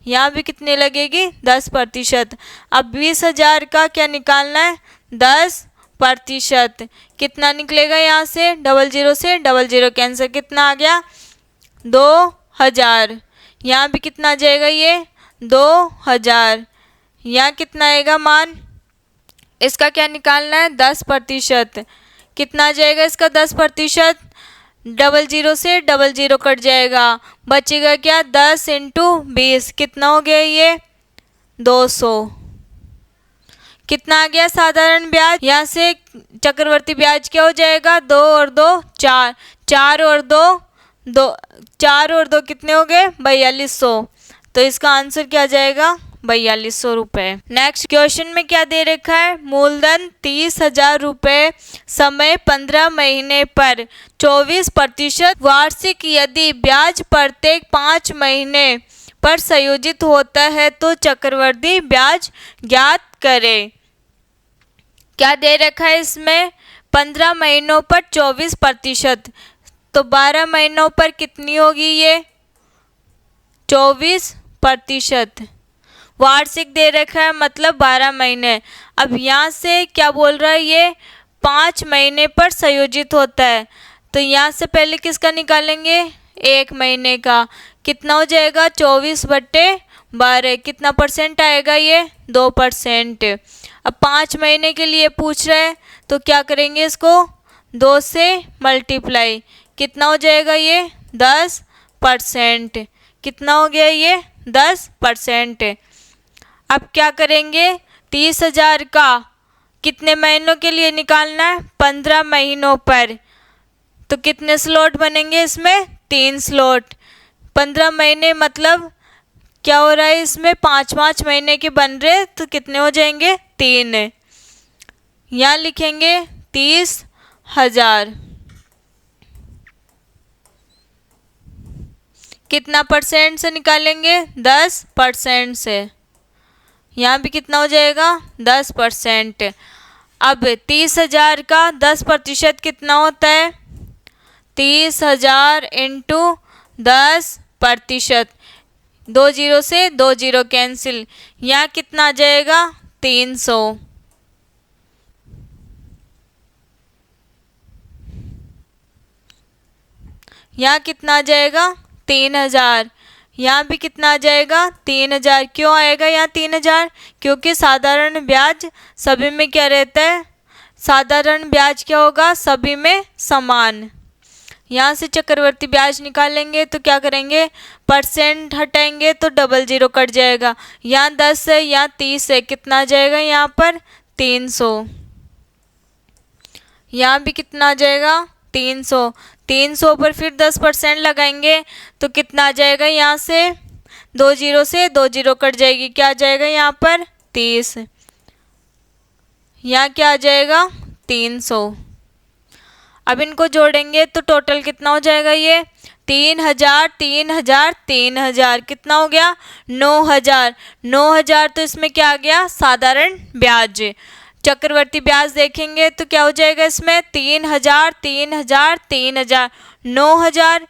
यहाँ भी कितनी लगेगी 10%। अब 20,000 का क्या निकालना है 10%, कितना निकलेगा यहाँ से 00 से 00 कैंसिल, कितना आ गया 2000, यहाँ भी कितना आ जाएगा ये 2000, यहाँ कितना आएगा मान, इसका क्या निकालना है 10%, कितना आ जाएगा इसका 10%, 00 से 00 कट जाएगा, बचेगा क्या 10 × 20, कितना हो गया ये 200। कितना आ गया साधारण ब्याज, यहाँ से चक्रवर्ती ब्याज क्या हो जाएगा 2 और 2 4, 4 और 2 कितने हो गए 4200, तो इसका आंसर क्या आ जाएगा 4200 रुपये। नेक्स्ट क्वेश्चन में क्या दे रखा है मूलधन 30,000 रुपये, समय 15 महीने पर 24%, वार्षिक, यदि ब्याज प्रत्येक 5 महीने पर संयोजित होता है तो चक्रवर्ती ब्याज ज्ञात करें। क्या दे रखा है इसमें 15 महीनों पर 24%, तो 12 महीनों पर कितनी होगी ये 24%, वार्षिक दे रखा है मतलब 12 महीने। अब यहाँ से क्या बोल रहा है ये 5 महीने पर संयोजित होता है, तो यहाँ से पहले किसका निकालेंगे 1 महीने का, कितना हो जाएगा 24/12, कितना परसेंट आएगा ये 2%। अब 5 महीने के लिए पूछ रहा है तो क्या करेंगे इसको 2 से मल्टीप्लाई, कितना हो जाएगा ये 10%, कितना हो गया ये 10%। अब क्या करेंगे 30,000 का कितने महीनों के लिए निकालना है 15 महीनों पर, तो कितने स्लॉट बनेंगे इसमें 3 स्लॉट, 15 महीने मतलब क्या हो रहा है इसमें 5 महीने के बन रहे, तो कितने हो जाएंगे 3, यहाँ लिखेंगे 30,000, कितना परसेंट से निकालेंगे 10% से, यहाँ भी कितना हो जाएगा 10%। अब 30,000 का 10% कितना होता है? 30,000 इंटू 10%। 2 जीरो से 2 जीरो कैंसिल, यहाँ कितना आ जाएगा 300। यहाँ कितना आ जाएगा 3,000। यहाँ भी कितना आ जाएगा 3,000। क्यों आएगा यहाँ 3,000? क्योंकि साधारण ब्याज सभी में क्या रहता है? साधारण ब्याज क्या होगा? सभी में समान। यहाँ से चक्रवर्ती ब्याज निकालेंगे तो क्या करेंगे? परसेंट हटाएंगे तो डबल जीरो कट जाएगा। यहाँ 10 है, यहाँ 30 है, कितना आ जाएगा यहाँ पर 300। यहाँ भी कितना आ जाएगा 300। 300 पर फिर 10% लगाएंगे तो कितना आ जाएगा? यहाँ से 2 जीरो से 2 जीरो कट जाएगी, क्या आ जाएगा यहाँ पर 30। यहाँ क्या आ जाएगा 300। अब इनको जोड़ेंगे तो टोटल कितना हो जाएगा? ये 3,000 3,000 3,000 कितना हो गया 9,000। 9,000 तो इसमें क्या आ गया? साधारण ब्याज। चक्रवर्ती ब्याज देखेंगे तो क्या हो जाएगा इसमें? 3,000 3,000 3,000 9,000।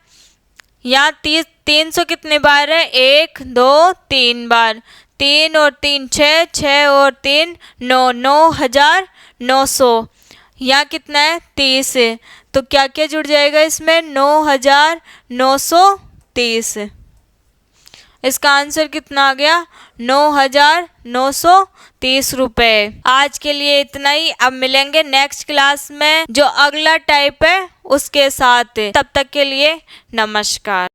यहाँ 300 कितने बार है? 1 2 3 बार। 3 और 3 6, 6 और 3 9, 9,900। यहाँ कितना है 30 है, तो क्या क्या जुड़ जाएगा इसमें? 9,930। इसका आंसर कितना आ गया? 9,930 रुपये। आज के लिए इतना ही। अब मिलेंगे नेक्स्ट क्लास में जो अगला टाइप है उसके साथ। तब तक के लिए नमस्कार।